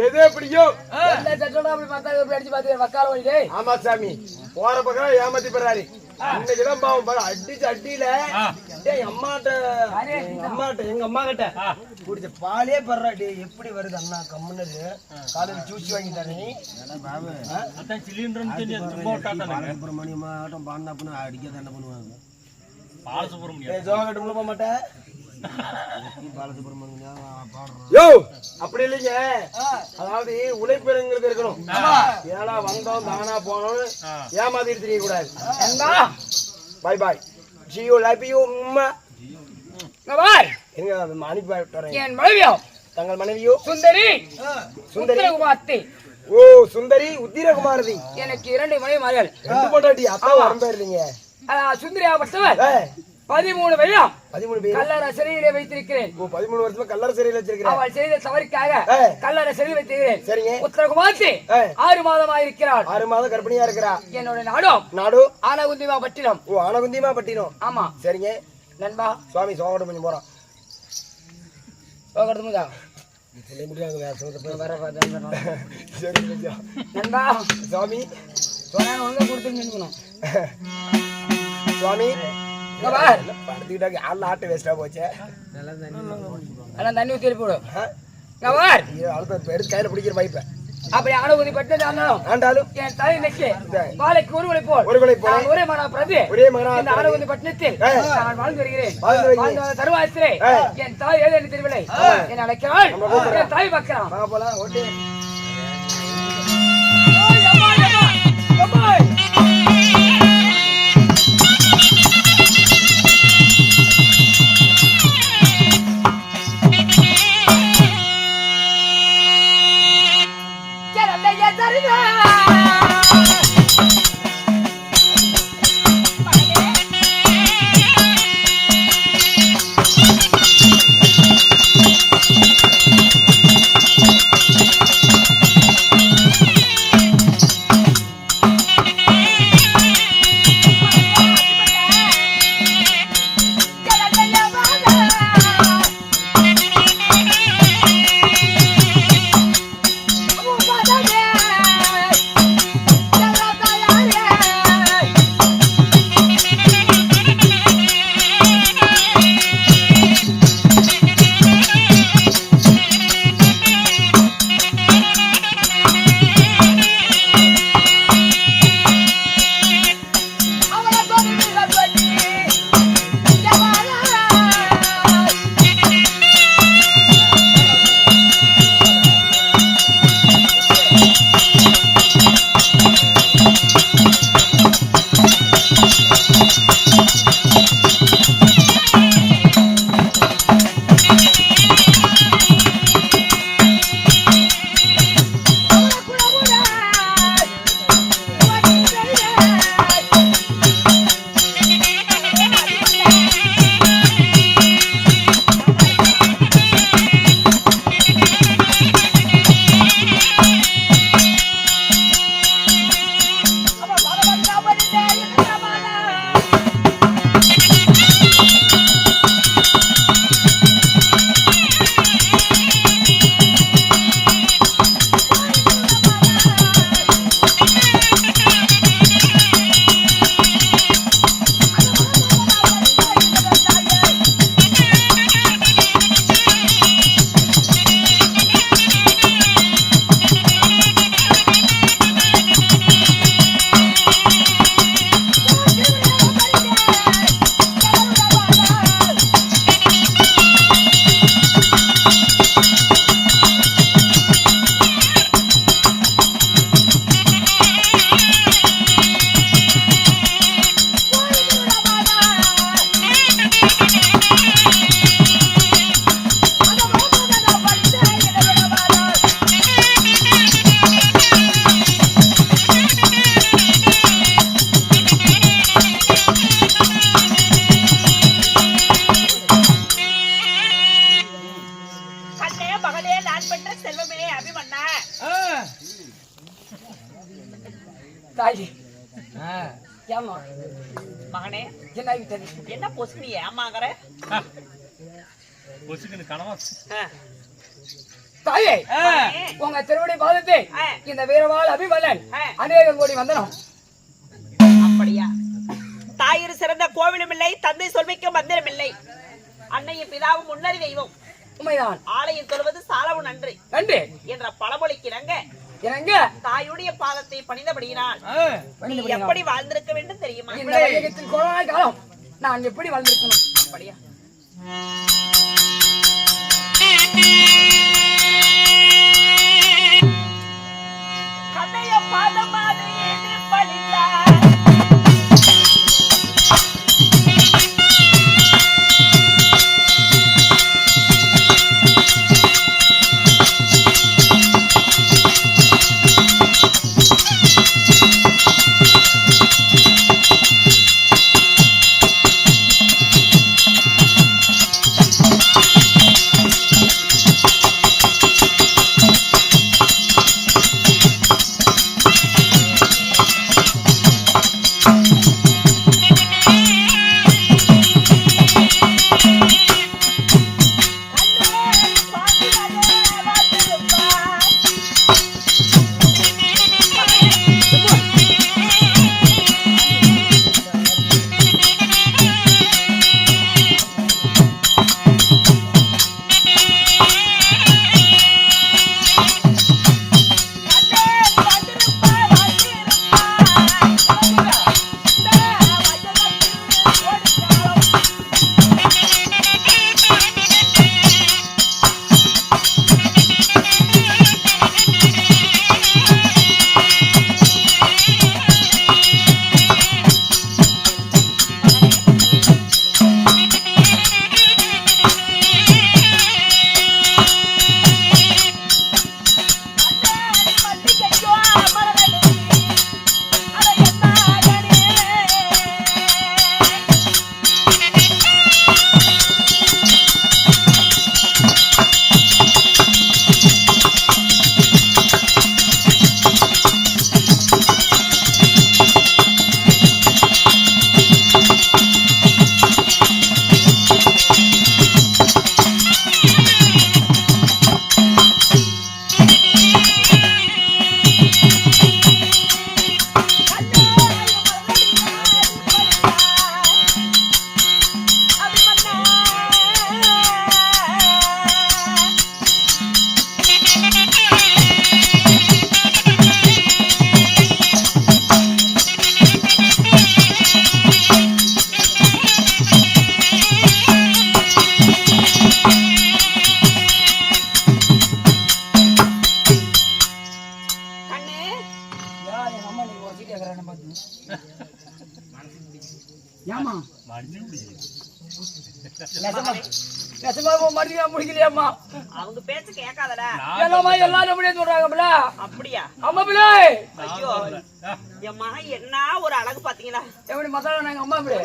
எது எப்படியோ என்ன சட்டோட அப்படி பார்த்தா எப்படி அடிச்சு பாத்து வக்கால ஓடிடே. ஆமா சாமி போற பக்கம் ஏமாத்தி போறாரு. இன்னைக்குதான் பாவம் பாரு அடிச்சு அடியில எங்க அம்மா கிட்ட குடிச்ச பாலே பர்றாடி எப்படி வருது அண்ணா கம்முனது காலையில ஜூஸ் வாங்கி தரேன் சுப்பிரமணியம் ஆட்டம் பாண்டாப்புன்னு அடிக்க என்ன பண்ணுவாங்க ஜோகட்டு போக மாட்டேன் யோ அப்படி இல்லைங்க. அதாவது உழைப்பெருங்கிறது இருக்கணும். ஏன்னா வந்தோம் தானா போனோம் ஏமாத்திட்டு தெரிய கூடாது. பாய் பாய் see you love you உம்மா எங்க அனுப்பி வரேன். என் மனைவியோ தங்கள் மனைவியோ சுந்தரி சுந்தரி ஓ சுந்தரி உத்திரகுமாரதி. எனக்கு 2 மனைவிமார்கள். 2 பொண்டாட்டி அப்பா வரம்பே இல்லைங்க. சுந்தரியாகப்பட்டவர் 13 வருடம் 13 பேர் கல்லறை சிறையிலே வைத்திருக்கிறேன். ஓ 13 வருஷமா கல்லறை சிறையில வச்சிருக்கிறேன். அவள் செய்த தவறுக்காக கல்லறை சிறையில் வைத்திருக்கிறேன். சரிங்க. உத்தரகுமாரி 6 மாதமா இருக்கிறாள். 6 மாதம் கர்ப்பிணியா இருக்கிறா. என்னோட நாடு ஆனகுந்திமா பட்டினம். ஓ ஆனகுந்திமா பட்டினம். ஆமா சரிங்க. நண்பா சுவாமி சோகட்டு கொஞ்சம் போறோம் சோகட்டுமுதா நண்பா சுவாமி ஒழுங்கா கொடுத்துருக்கணும். சுவாமி படுத்துக்கிட்டாங்க ஆள் ஆட்டு வேஸ்டா போச்சு. அதான் தண்ணி ஊத்தி போடு. அடுத்த எடுத்து கையில பிடிக்கிற பைப்ப அப்படி அனுமதி பட்டு ஆண்டாலும் என் தலை நிற்கு வாழைக்கு ஒருவரை போல் ஒரே மகனா பிரதி இந்த அனுமதி பட்டணத்தில் நான் வாழ்ந்து வருகிறேன். வாழ்ந்து தருவாயத்திலே என் தாய் ஏழு என்று தெரியவில்லை. என் அழைக்கிறாள் என் தாய் பார்க்கிறான். போலாம் ஓட்டு மகனே என்ன பொசுக்கு ஏமாங்கற பொசுக்கு கனவா தாயே உங்க திருவடி பாதத்தை இந்த வீரவாள் அபிமலன் அநேகம் கோடி வந்தனம். அப்படியா? தாயிரு சிறந்த கோவிலும் இல்லை, தந்தை சொல்மிக்க மந்திரம் இல்லை. அன்னையும் பிதாவும் முன்னறி தெய்வம். உண்மைதான். ஆலயம் தொழுவது சாலவும் நன்றி நன்றி என்ற பழமொழிக்கு இணங்க தாயுடைய பாதத்தை பணிந்தபடியினால் எப்படி வாழ்ந்திருக்க வேண்டும் தெரியுமா? இந்த வையகத்தில் கொரோனா காலம் நான் எப்படி வாழ்ந்திருக்கணும்? அப்படியா? கண்ணைய பாதமாதே பணிந்தா முடிக்கலையாமா? அவங்க பேச்சு கேட்காதடா. எல்லாரும் சொல்றாங்கல்ல. அப்படியா? அம்மா பிள்ளை. ஐயோ என் மகன் என்ன ஒரு அழகு பாத்தீங்களா? எப்படி மசாலா எங்க அம்மா பிள்ளை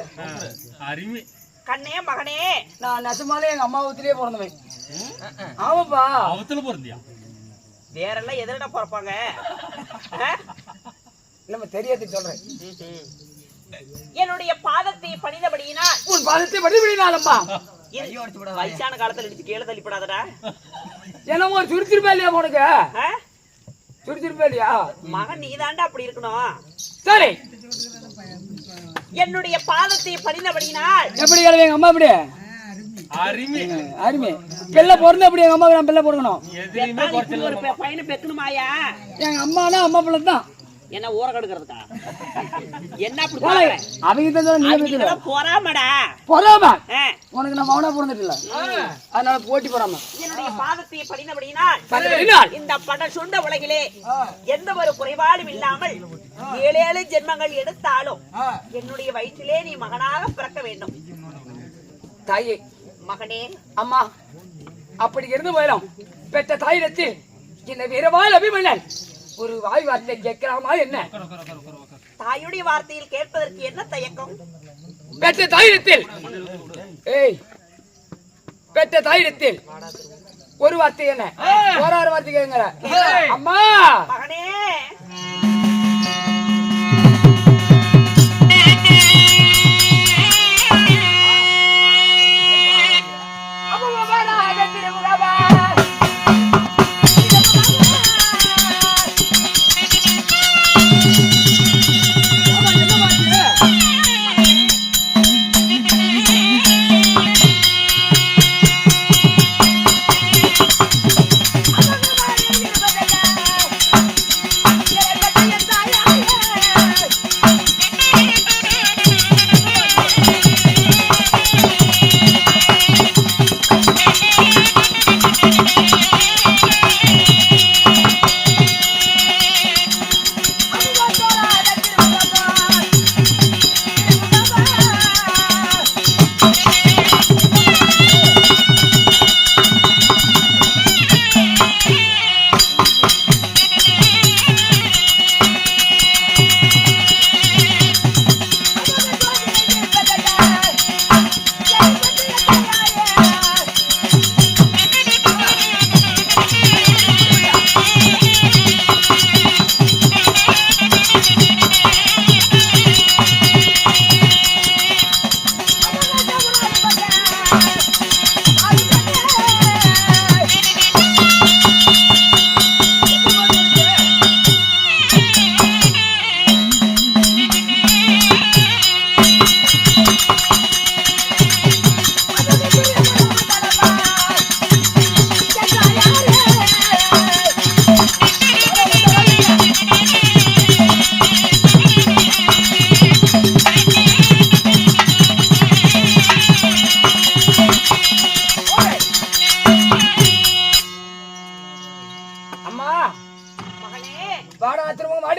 அருமை. கண்ணே மகனே, நான் நெசமாலே எங்க அம்மா ஊத்திலே பிறந்தவன். ஆமாப்பா. அவத்துல பிறந்தியா? வேறெல்லாம் எதிரடா பிறப்பாங்க. நம்ம தெரியாது சொல்றேன். என்னுடைய பாதத்தை பணிந்தபடியினால் உன் பாதத்தை பணிந்தபடியினாலம்மா வயசான காலத்துல இடிச்சு கீழே தள்ளிப்படாதடா. என்ன ஒரு சுறுசுறுப்பா இல்லையா உனக்கு? சுறுசுறுப்பா இல்லையா? மகன் நீதாண்டா அப்படி இருக்கணும். சரி, என்னுடைய பாதத்தை பணிந்தபடியினால் எப்படி கேள்வி எங்க அம்மா அப்படி அருமை அருமை பிள்ளை பிறந்த அப்படி எங்க அம்மா நான் பிள்ளை பிறக்கணும். ஒரு பையனை பெக்கணுமாயா? எங்க அம்மானா அம்மா பிள்ளை தான். என்ன ஊற கடுக்கிறதுக்கா? என்ன அப்படி அவங்க பொறாமடா? பொறாம உனக்கு நான் மௌனா பிறந்துட்டு அதனால போட்டி பொறாம. என்னுடைய பாதத்தை பணிந்தபடியினால் இந்த பட சுண்ட உலகிலே எந்த ஒரு குறைபாடும் இல்லாமல் 7 ஜென்மங்கள் எடுத்தாலும் என்னுடைய வயிற்றிலே நீ மகனாக பிறக்க வேண்டும். தாயே மகனே, அம்மா அப்படி இருந்து போயிடும். பெற்ற தாயிடத்தில் இந்த வீரவாள் அபிமன்னன் ஒரு வாய் வார்த்தை கேட்கலாமா என்ன? தாயுடைய வார்த்தையில் கேட்பதற்கு என்ன தயக்கம்? பெற்ற தாயிடத்தில் பெற்ற தாயிடத்தில் ஒரு வார்த்தை என்ன? ஓராறு வார்த்தை கேட்குற அம்மா. மகனே,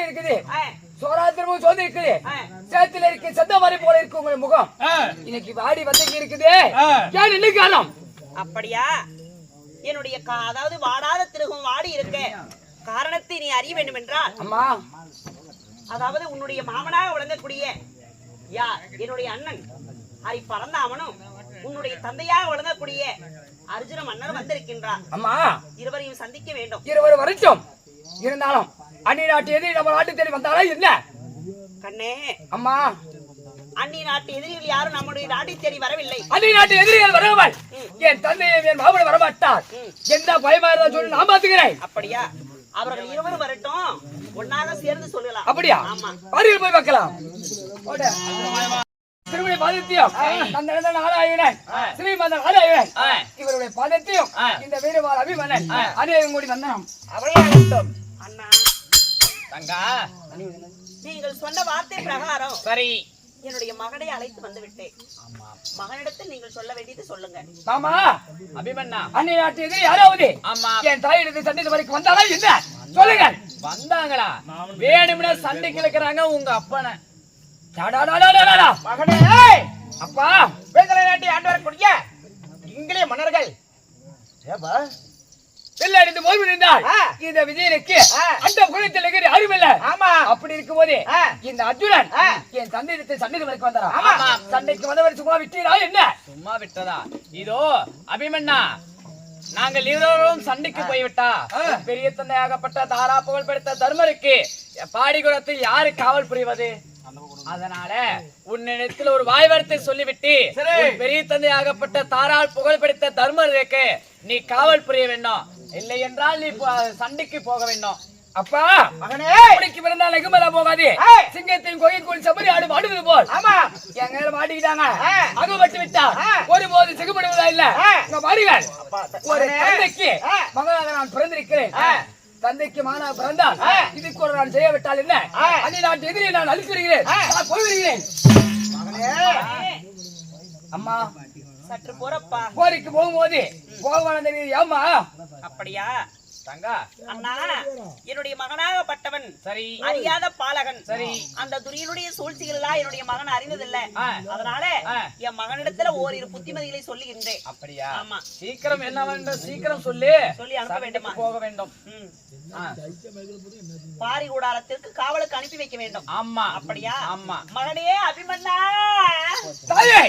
இருக்குது ஆ, சோராத்திரமும் சோதி இருக்குது ஆ. சேத்துல இருக்கு செத்த மாதிரி போல இருக்கு உங்க முகம் இன்னைக்கு வாடி வந்து இருக்குது ஏன் என்ன காரணம் அப்படியா? என்னுடைய அதாவது வாடாத திருகம் வாடி இருக்க காரணத்தை நீ அறிய வேண்டும் என்றால், அம்மா அதாவது உன்னுடைய மாமனாக விளங்கக்கூடிய யார் என்னுடைய அண்ணன் ஹரி பரந்தாமனும் உன்னுடைய தந்தையாக விளங்கக்கூடிய அர்ஜுன மன்னர் வந்திருக்கின்றார். அம்மா இருவரையும் சந்திக்க வேண்டும். இருவர் வருஷம் இருந்தாலும் அந்நிய நாட்டு எதிரி நம்ம நாட்டு தேடி வந்தாலும் என்ன கண்ணே, அம்மா அந்நிய நாட்டு எதிரிகள் யாரும் நம்முடைய நாட்டை தேடி வரவில்லை. அந்நிய நாட்டு எதிரிகள் வருவாள் என் தந்தையை என் மாமன் வரமாட்டார் என்ன பயமா இருந்தா சொல்லி நான் பாத்துக்கிறேன். அப்படியா? அவர்கள் இருவரும் வரட்டும், ஒன்னாக சேர்ந்து சொல்லலாம். அப்படியா? ஆமா, பாரியில் போய் பார்க்கலாம். திருமணி பாதத்தையும் அந்த நாராயணன் ஸ்ரீமந்த நாராயணன் இவருடைய பாதத்தையும் இந்த வீரவாள் அபிமன்னன் அநேகம் கூடி வந்தனம். அண்ணா தங்கா நீங்கள் சொன்ன வார்த்தை பிரகாரம் சரி என்னுடைய மகனை அழைத்து வந்து விட்டேன். மகனிடத்தில் நீங்கள் சொல்ல வேண்டியது சொல்லுங்க. மாமா அபிமன்னா அந்நிய நாட்டு எதிரி யாராவது ஆமா என் தாயிடத்தை சந்தித்த வரைக்கும் வந்தாலா என்ன சொல்லுங்க. வந்தாங்களா? வேணும்னா சண்டைக்கு இழுக்கிறாங்க உங்க அப்பனை. மகனே அப்பா வேங்கலை நாட்டி ஆண்டு வரக்கூடிய இங்கிலே மன்னர்கள் ஏப்பா வெள்ள அடிந்து போய் இருந்தால் இந்த விஜயனுக்கு அந்த குலத்தில் இருக்கிற அறிவில்ல. ஆமா. அப்படி இருக்கும் போது இந்த அர்ஜுனன் என் தந்தையிடத்தை சண்டைக்கு வரைக்கும் வந்தாரா? சண்டைக்கு வந்தவர் சும்மா விட்டீரா என்ன? சும்மா விட்டதா? இதோ அபிமன்னா, நாங்கள் இருவரும் சண்டைக்கு போய்விட்டா பெரிய தந்தையாகப்பட்ட தாரா புகழ் பெற்ற தர்மருக்கு பாடிகுளத்தில் யாரு காவல் புரிவது? அதனால உன்னிடத்தில் ஒரு வாய்வரத்தை சொல்லிவிட்டு பெரிய தந்தையாகப்பட்ட தாரால் புகழ் பெற்ற தர்மருக்கு நீ காவல் புரிய வேண்டும், இல்லை என்றால் நீ சண்டைக்கு போக வேண்டும். அப்பா மகனே இப்படிக்கு பிறந்தால் எங்குமலா போகாது. சிங்கத்தையும் கோயிலுக்குள் சபரி ஆடு மாடுவது போல் எங்க மாட்டிக்கிட்டாங்க அகப்பட்டு விட்டா ஒருபோது சிகப்படுவதா இல்ல. மாடுகள் ஒரு தந்தைக்கு மகனாக நான் பிறந்திருக்கிறேன். தந்தைக்கு மகனாக பிறந்தால் இதுக்கு ஒரு நான் செய்ய விட்டால் என்ன? அந்நிய நாட்டு எதிரியை நான் அழித்து வருகிறேன், நான் போய் வருகிறேன். அம்மா சற்று போறப்பா. போருக்கு போகும்போது போவான ஏமா? அப்படியா? தங்கா அண்ணா, என்னுடைய மகனாகப்பட்டவன் சரி அறியாத பாலகன். சரி அந்த துரியனுடைய சூழ்ச்சிகள் எல்லாம் என்னுடைய மகன் அறிந்ததில்லை. அதனால என் மகனிடத்துல ஓரிரு புத்திமதிகளை சொல்லுகின்றேன். அப்படியா? ஆமா. சீக்கிரம் என்ன சீக்கிரம் சொல்லி அனுப்ப வேண்டுமா? போக வேண்டும். பாரி கூடாரத்திற்கு காவலுக்கு அனுப்பி வைக்க வேண்டும். ஆமா. அப்படியா? ஆமா. மகனே அபிமன்னா, தாயே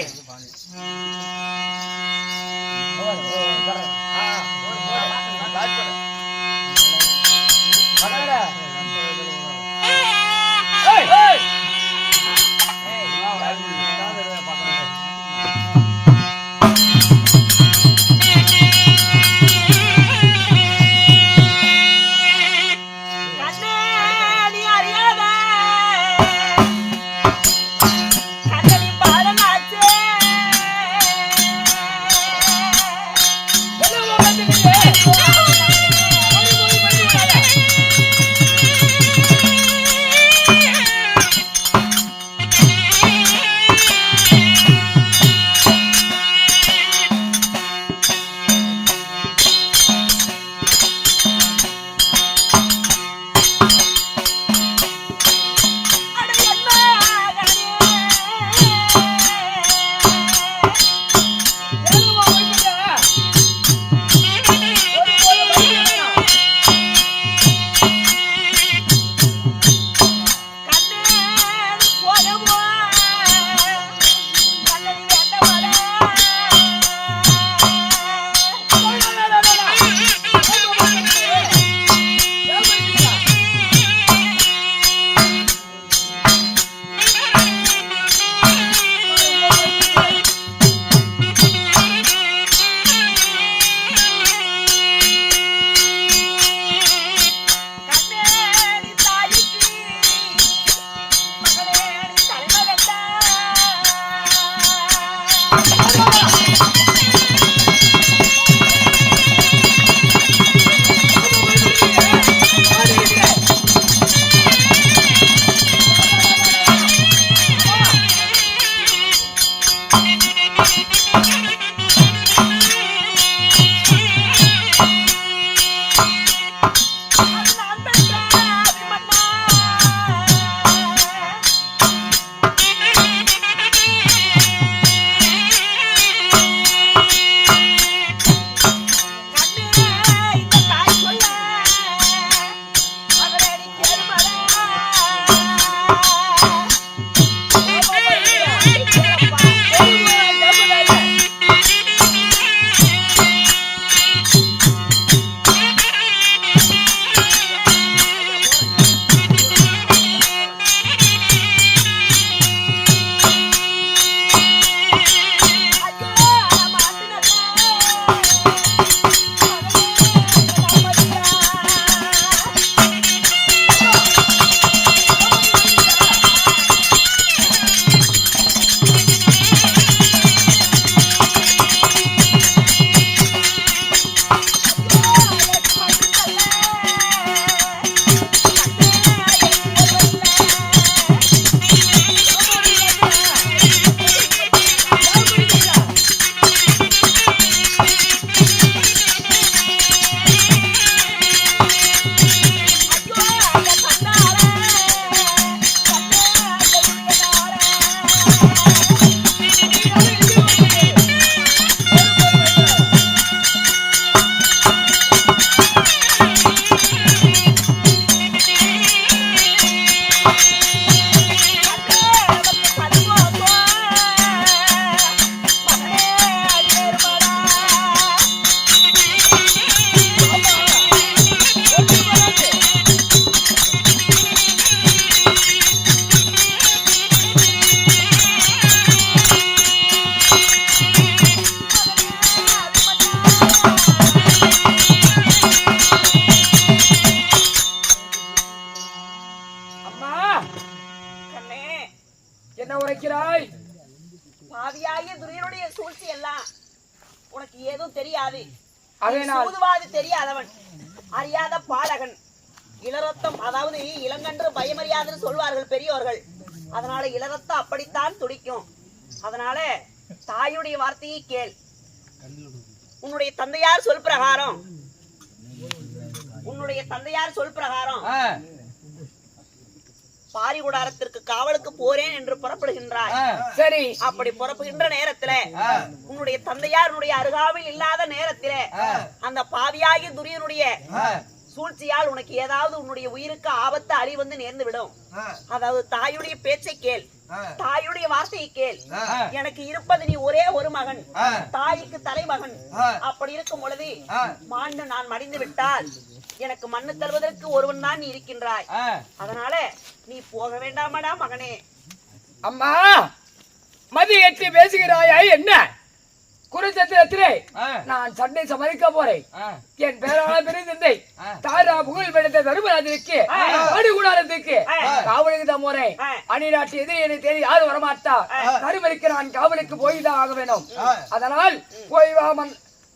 பேசுகிறாய்? பாவியாகிய துரியனுடைய சூழ்ச்சி எல்லாம் உனக்கு ஏதும் தெரியாது. அதனால் சூதுவாது தெரியாதவன், அறியாத பாலகன், இளரத்தம், அதாவது இளங்கன்று பயமறியாதுன்னு சொல்வார்கள் பெரியோர்கள். அதனால இளரத்தம் அப்படித்தான் துடிக்கும். அதனால தாயுடைய வார்த்தையை கேள். உன்னுடைய தந்தையார் சொல் பிரகாரம் பாரிகுடாரத்திற்கு காவலுக்கு போறேன் என்று புறப்படுகின்றாய். சரி. அப்படி புறப்படுகின்ற நேரத்துல உன்னுடைய தந்தையார் அருகாவில் இல்லாத நேரத்தில அந்த பாவியாகி துரியனுடைய சூழ்ச்சியால் உனக்கு ஏதாவது உன்னுடைய உயிருக்கு ஆபத்து அழி வந்து நேர்ந்து விடும். அதாவது தாயுடைய பேச்சை கேள், தாயுடைய வார்த்தையை கேள். எனக்கு இருப்பது நீ ஒரே ஒரு மகன், தாய்க்கு தலைமகன். அப்படி இருக்கும் பொழுது மாண்டு நான் மடிந்து விட்டால் எனக்கு மண்ணு தருவதற்கு ஒருவன் தான் நீ இருக்கின்றாய். அதனால நீ போக வேண்டாமடா மகனே. அம்மா, மதி எட்டி பேசுகிறாயா? என்ன குருச்சத்திரத்திலே நான் சண்டை சமரிக்க போறேன். என் பேரான பெருந்தந்தை தாரா புகழ் பெற்ற தர்மராஜனுக்கு பாடிகுடாரத்துக்கு காவலுக்கு தான் போறேன். அணிநாட்டு எதிரி என்னை தேடி யாரும் வரமாட்டா. தருமருக்கு நான் காவலுக்கு போய் தான் ஆக வேணும். அதனால் போய் வா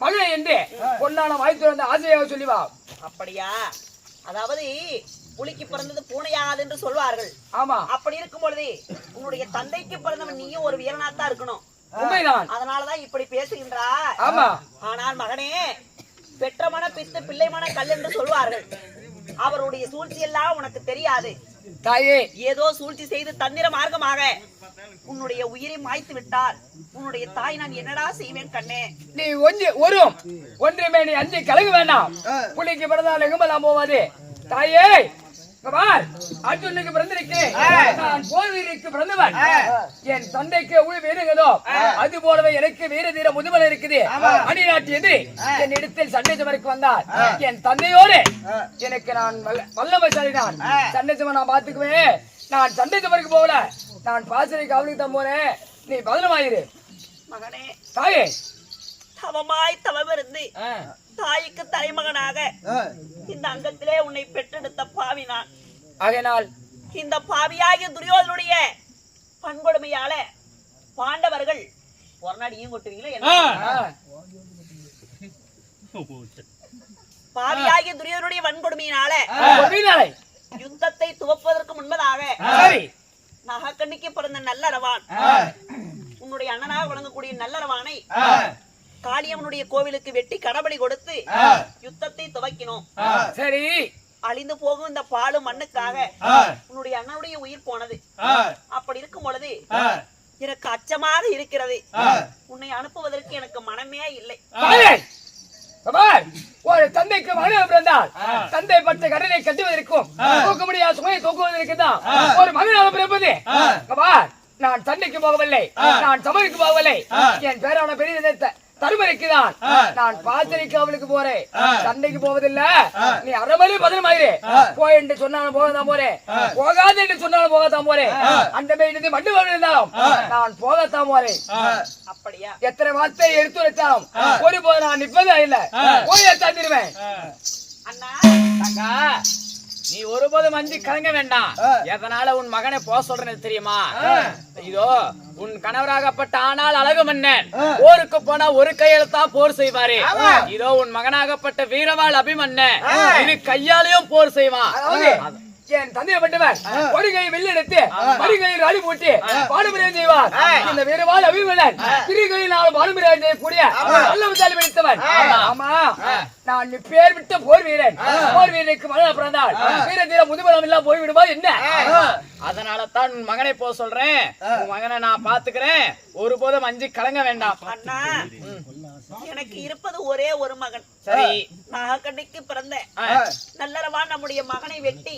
மகளே என்று பொன்னான வாய்த்து வந்த ஆசையாக சொல்லி வா. அப்படியா? அதாவது புலிக்கு பிறந்தது பூனையாது என்று சொல்வார்கள். ஆமா. அப்படி இருக்கும் பொழுது உன்னுடைய தந்தைக்கு பிறந்தவன் நீயும் ஒரு வீரனாத்தான் இருக்கணும். உண்மைதான். அதனாலதான் இப்படி பேசுகின்றாய். ஆமா. ஆனால் மகனே, பெற்ற மன பித்து பிள்ளை மன கல் என்று சொல்வார்கள். அவருடைய சூழ்ச்சி எல்லாம் உனக்கு தெரியாது. தாயே, ஏதோ சூழ்ச்சி செய்து தந்திர மார்க்கமாக உன்னுடைய உயிரை மாய்த்து விட்டால் உன்னுடைய தாய் நான் என்னடா செய்வேன் கண்ணே. நீ ஒன்றுமே நீ அஞ்சு கலங்க வேண்டாம். புலிக்கு பிறந்தால் எங்குமெல்லாம் போவாது. தாயே, அர்ஜுனுக்கு பிறந்திருக்கேன், நான் போர் வீரருக்கு பிறந்தவன். என் தந்தைக்கு உள் வீரங்களோ அது போலவே எனக்கு வீர தீர முதுமலை இருக்குது. அணிநாட்டு எதிரி என் இடத்தில் சண்டை சமருக்கு வந்தார். என் தந்தையோடு எனக்கு நான் வல்லமைசாலி. நான் சண்டை சம நான் பாத்துக்குவேன். நான் சண்டை சமருக்கு போகல, நான் பாசறை காவலுக்கு தான் போறேன். நீ பதனமாயிரு மகனே. தாயே, தவமாய் தவமிருந்து தாய்க்கு தலைமகனாக இந்த அங்கத்திலே உன்னை பெற்றெடுத்த பாவி நான். ஆகையினால் இந்த பாவியாகிய துரியோதனுடைய பண்பொடுமையால பாண்டவர்கள் ஒரு நாடியும் கொட்டுவீங்களா? பாவியாகிய துரியோதனுடைய வன்கொடுமையினால யுத்தத்தை துவப்பதற்கு முன்பதாக நகக்கண்ணிக்கு பிறந்த நல்லறவான், உன்னுடைய அண்ணனாக வழங்கக்கூடிய நல்லறவானை காளியம்மனுடைய கோவிலுக்கு வெட்டி கடபடி கொடுத்து யுத்தத்தை துவக்கினோம். சரி. அழிந்து போகும் இந்த பாலு மண்ணுக்காக உன்னுடைய அண்ணனுடைய உயிர் போனது. அப்படி இருக்கும் பொழுது எனக்கு அச்சமாக இருக்கிறது. உன்னை அனுப்புவதற்கு எனக்கு மனமே இல்லை. ஒரு தந்தைக்கு மகன் பிறந்தால் தந்தை பட்ட கடனை கட்டுவதற்கும் தூக்க முடியாத சுமையை தூக்குவதற்கு தான் ஒரு மகனாக பிறப்பது. நான் சண்டைக்கு போகவில்லை, நான் சபைக்கு போகவில்லை. என் பேரான பெரிய தருமறைக்கு தான் நான் பாத்திரைக்கு அவளுக்கு போறேன். சண்டைக்கு போவதில்லை. நீ அரைமணி பதினமாயிரு. போய் என்று சொன்னாலும் போகத்தான் போறேன், போகாது என்று சொன்னாலும் போகத்தான் போறேன். அந்த மாதிரி மட்டும் இருந்தாலும் நான் போகத்தான் போறேன். அப்படியா? எத்தனை வார்த்தை எடுத்து வைத்தாலும் ஒருபோது நான் நிற்பதா இல்ல, போய் தந்துருவேன். அண்ணா, தங்கா, நீ ஒருபோதும் அஞ்சு கலங்க வேண்டாம். எதனால உன் மகனை போக சொல்றேன்னு தெரியுமா? இதோ உன் கணவராகப்பட்ட ஆனால் அழகு மன்னன் போருக்கு போனா ஒரு கையில தான் போர் செய்வாரு. இதோ உன் மகனாகப்பட்ட வீரவாள் அபிமன்னன் இரு கையாலையும் போர் செய்வான். என் தந்தையை பட்டவர் ஒரு கை வெள்ளி எடுத்து மறுகையில் அடி போட்டு பாடுமுறையம் செய்வார். இந்த வீரவாள் அபிமன்னன் இரு கையினால் பாடுமுறையம் செய்யக்கூடிய நல்ல விசாலி எடுத்தவன். ஆமா, நான் பேர் விட்ட போர் வீரன். போர் வீரனுக்கு மகன் பிறந்தால் வீர தீர முதுபலம் எல்லாம் போய்விடுமா என்ன? அதனால தான் உன் மகனை போக சொல்றேன். உன் மகனை நான் பாத்துக்கிறேன். ஒருபோதும் அஞ்சு கலங்க வேண்டாம். அண்ணா, எனக்கு இருப்பது ஒரே ஒரு மகன். சரி. நாகக்கண்ணிக்கு பிறந்த நல்லறவான் நம்முடைய மகனை வெட்டி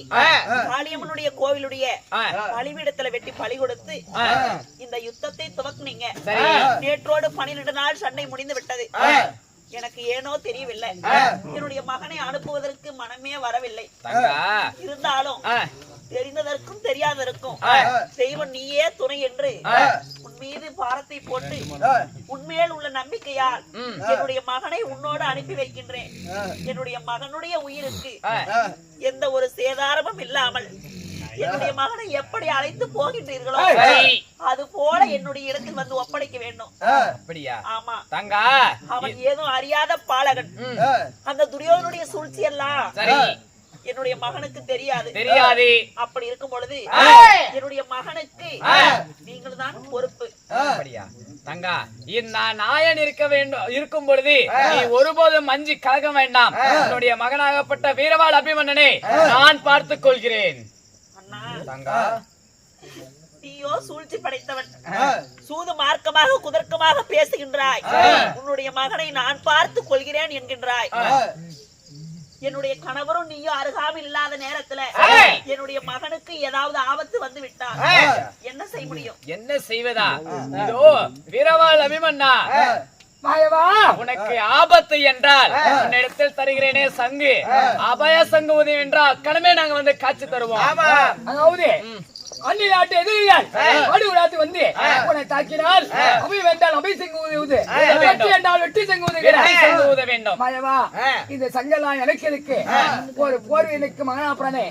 காளியம்மனுடைய கோவிலுடைய பலிபீடத்துல வெட்டி பலி கொடுத்து இந்த யுத்தத்தை துவக்குனீங்க. நேற்றோடு 12 நாள் சண்டை முடிந்து விட்டது. எனக்கு ஏனோ தெரியவில்லை, என்னுடைய மகனை அனுப்புவதற்கு மனமே வரவில்லை. இருந்தாலும் தெரிந்ததற்கும் தெரியாததற்கும் தெய்வம் நீயே துணை என்று உன் மீது பாரத்தை போட்டு உன்மேல் உள்ள நம்பிக்கையால் என்னுடைய மகனை உன்னோடு அனுப்பி வைக்கின்றேன். என்னுடைய மகனுடைய உயிருக்கு எந்த ஒரு சேதாரமும் இல்லாமல் என்னுடைய மகனை எப்படி அழைத்து போகின்றீர்களோ சரி. அது போல என்னுடைய இடத்தில் வந்து ஒப்படைக்க வேண்டும். அப்படியா ஆமா தங்கா? அவன் ஏதோ அறியாத பாலகன். அந்த துரியோதனுடைய சூழ்ச்சி எல்லாம் சரி என்னுடைய மகனுக்கு தெரியாது. அப்படி இருக்கும் பொழுது என்னுடைய மகனுக்கு நீங்கள் தான் பொறுப்பு. அப்படியா தங்கா? இந்த நாயன் இருக்க வேண்டும் இருக்கும் பொழுது நீ ஒருபோதும் மஞ்சி கலக வேண்டாம். என்னுடைய மகனாகப்பட்ட வீரவாள் அபிமன்னனை நான் பார்த்துக் கொள்கிறேன். அண்ணா தங்கா நீயோ சூழ்ச்சி படைத்தவன். சூது மார்க்கமாக குதர்க்கமாக பேசுகின்றாய். உன்னுடைய மகனை நான் பார்த்துக் கொள்கிறேன் என்கின்றாய். என்னுடைய கணவரும் நீயும் அருகாமல் இல்லாத நேரத்துல என்னுடைய மகனுக்கு ஏதாவது ஆபத்து வந்து விட்டால் என்ன செய்ய முடியும்? என்ன செய்வதா? இதோ வீரவாள் அபிமன்னா, மாயவா, உனக்கு ஆபத்து என்றால் உன்னிடத்தில் தருகிறேனே சங்கு, அபய சங்கு உதவி என்றால் கடமே நாங்க வந்து காட்சி தருவோம். அதாவது அந்நிய நாட்டு எதிரிகள் வடுகுடாத்து வந்து உன்னை தாக்கினால் அபி வேண்டால் அபி செங்குவது, வெற்றி என்றால் வெற்றி செங்குவது வேண்டும். மாயவா, இந்த சங்கெல்லாம் எனக்கு எதுக்கு? ஒரு போர்வீனுக்கு மகனாபுரனே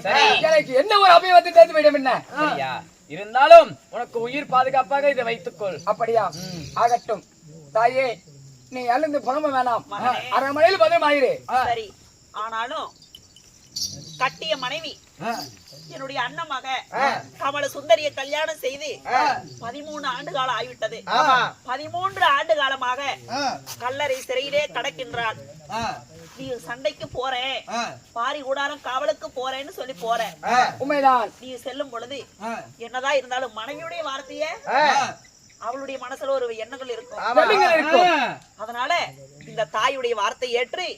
எனக்கு என்ன ஒரு அபி வந்து தேர்ந்து விடும் என்ன? சரியா? இருந்தாலும் உனக்கு உயிர் பாதுகாப்பாக இதை வைத்துக்கொள். அப்படியா? ஆகட்டும் தாயே, நீ எழுந்து புலம்ப வேணாம். அரை மணியில் பதமாயிரு. சரி, ஆனாலும் கட்டிய மனைவி என்னுடைய அண்ணன் மக கமல சுந்தரிய கல்யாணம் செய்து 13 ஆண்டு காலம் ஆகிவிட்டது. 13 ஆண்டு காலமாக கல்லறை சிறையிலே கடக்கின்றாள். நீ சண்டைக்கு போறேன், பாரி கூடாரம் காவலுக்கு போறேன்னு சொல்லி போறேன். உண்மைதான். நீ செல்லும் பொழுது என்னதான் இருந்தாலும் மனைவியுடைய வார்த்தைய அவளுடைய மனசுல ஒரு எண்ணங்கள் இருக்கும். அதனால இந்த தாயுடைய வார்த்தை ஏற்று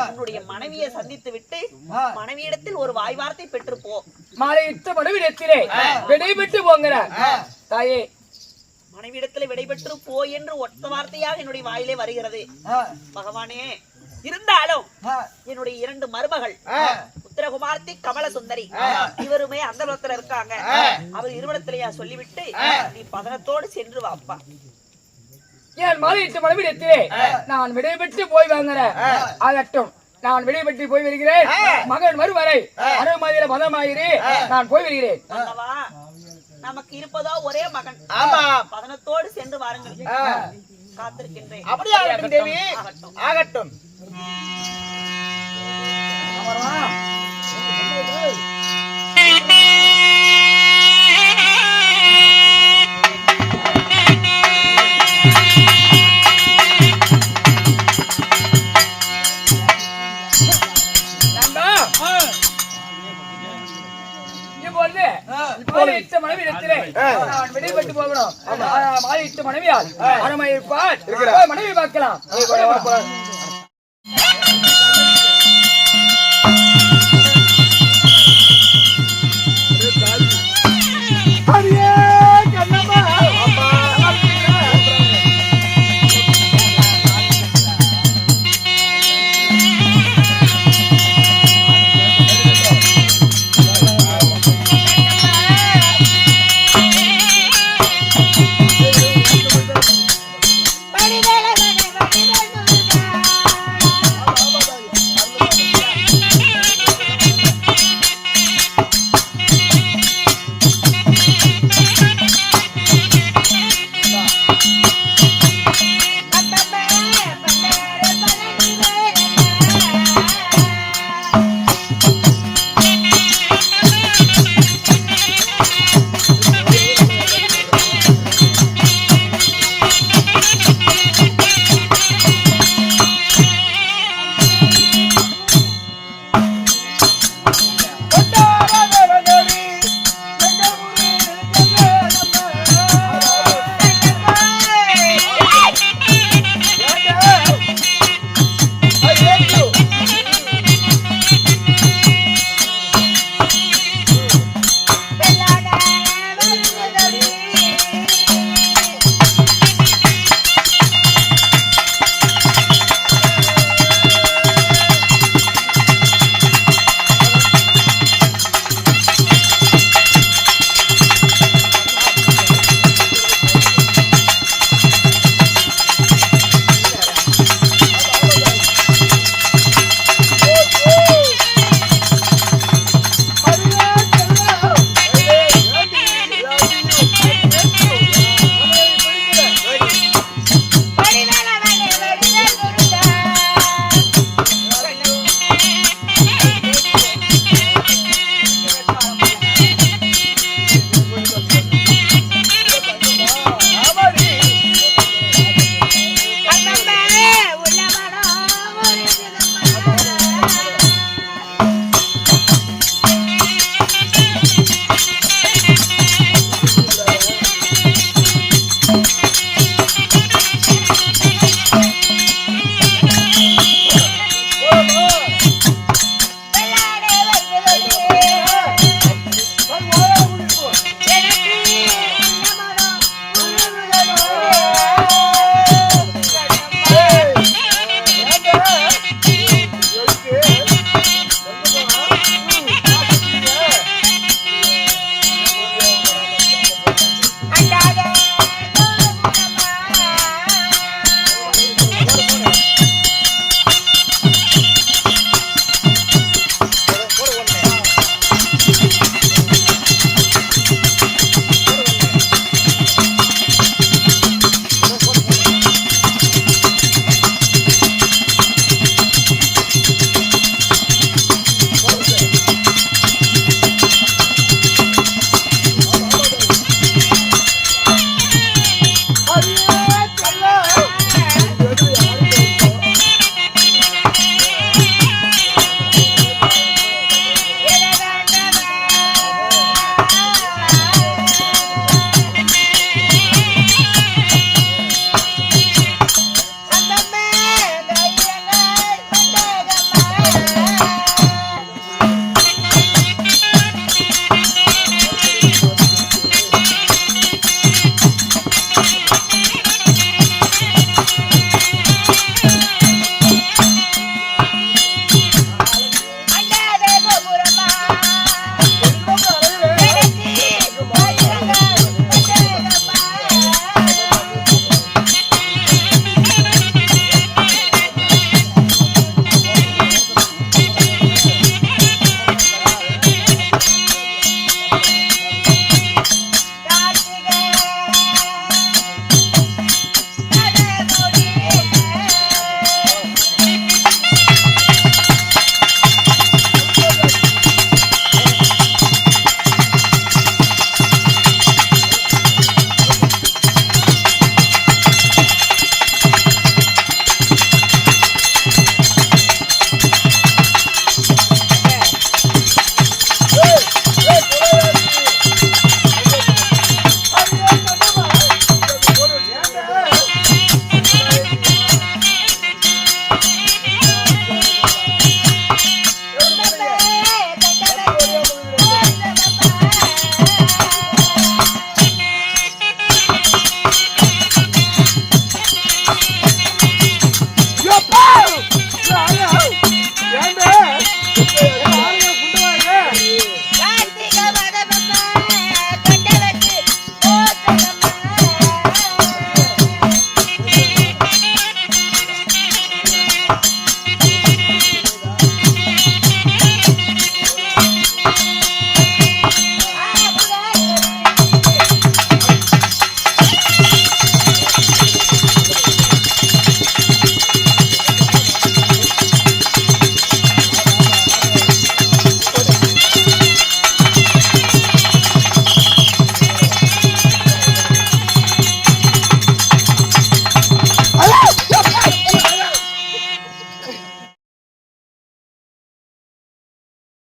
உன்னுடைய மனைவியை சந்தித்து விட்டு மனைவியிடத்தில் ஒரு வாய் வார்த்தை பெற்று போ. மாலையிட்ட மனைவிடத்திலே விடைபெற்று போங்கிற தாயே. மனைவியிடத்திலே விடைபெற்று போ என்று ஒத்த வார்த்தையாக என்னுடைய வாயிலே வருகிறது. பகவானே, இருந்தாலும் என்னுடைய 2 மருமகள் உத்தரகுமார்த்தி கமல சுந்தரி இவருமே அந்த இடத்துல இருக்காங்க. அவர் இருவடத்திலேயா சொல்லிவிட்டு நீ பதனத்தோடு சென்று வாப்பா. என் மாலையிட்ட மனைவிடத்திலே நான் விடைபெற்று போய் வாங்குறேன். ஆகட்டும், நான் விடைபெற்று போய் வருகிறேன். மகன் வருவரை அரை மாதிரில பதமாயிரு, நான் போய் வருகிறேன். நமக்கு இருப்பதோ ஒரே மகன். பதனத்தோடு சென்று வாருங்கள், காத்திருக்கின்றேன். அப்படியே ஆகட்டும் தேவி, ஆகட்டும். மாலையிட்ட மனைவிடத்திலே நான் விடைபெற்று போகணும். மாலையிட்ட மனைவியால் அரமையிருப்பார். மனைவி பார்க்கலாம். Thank you.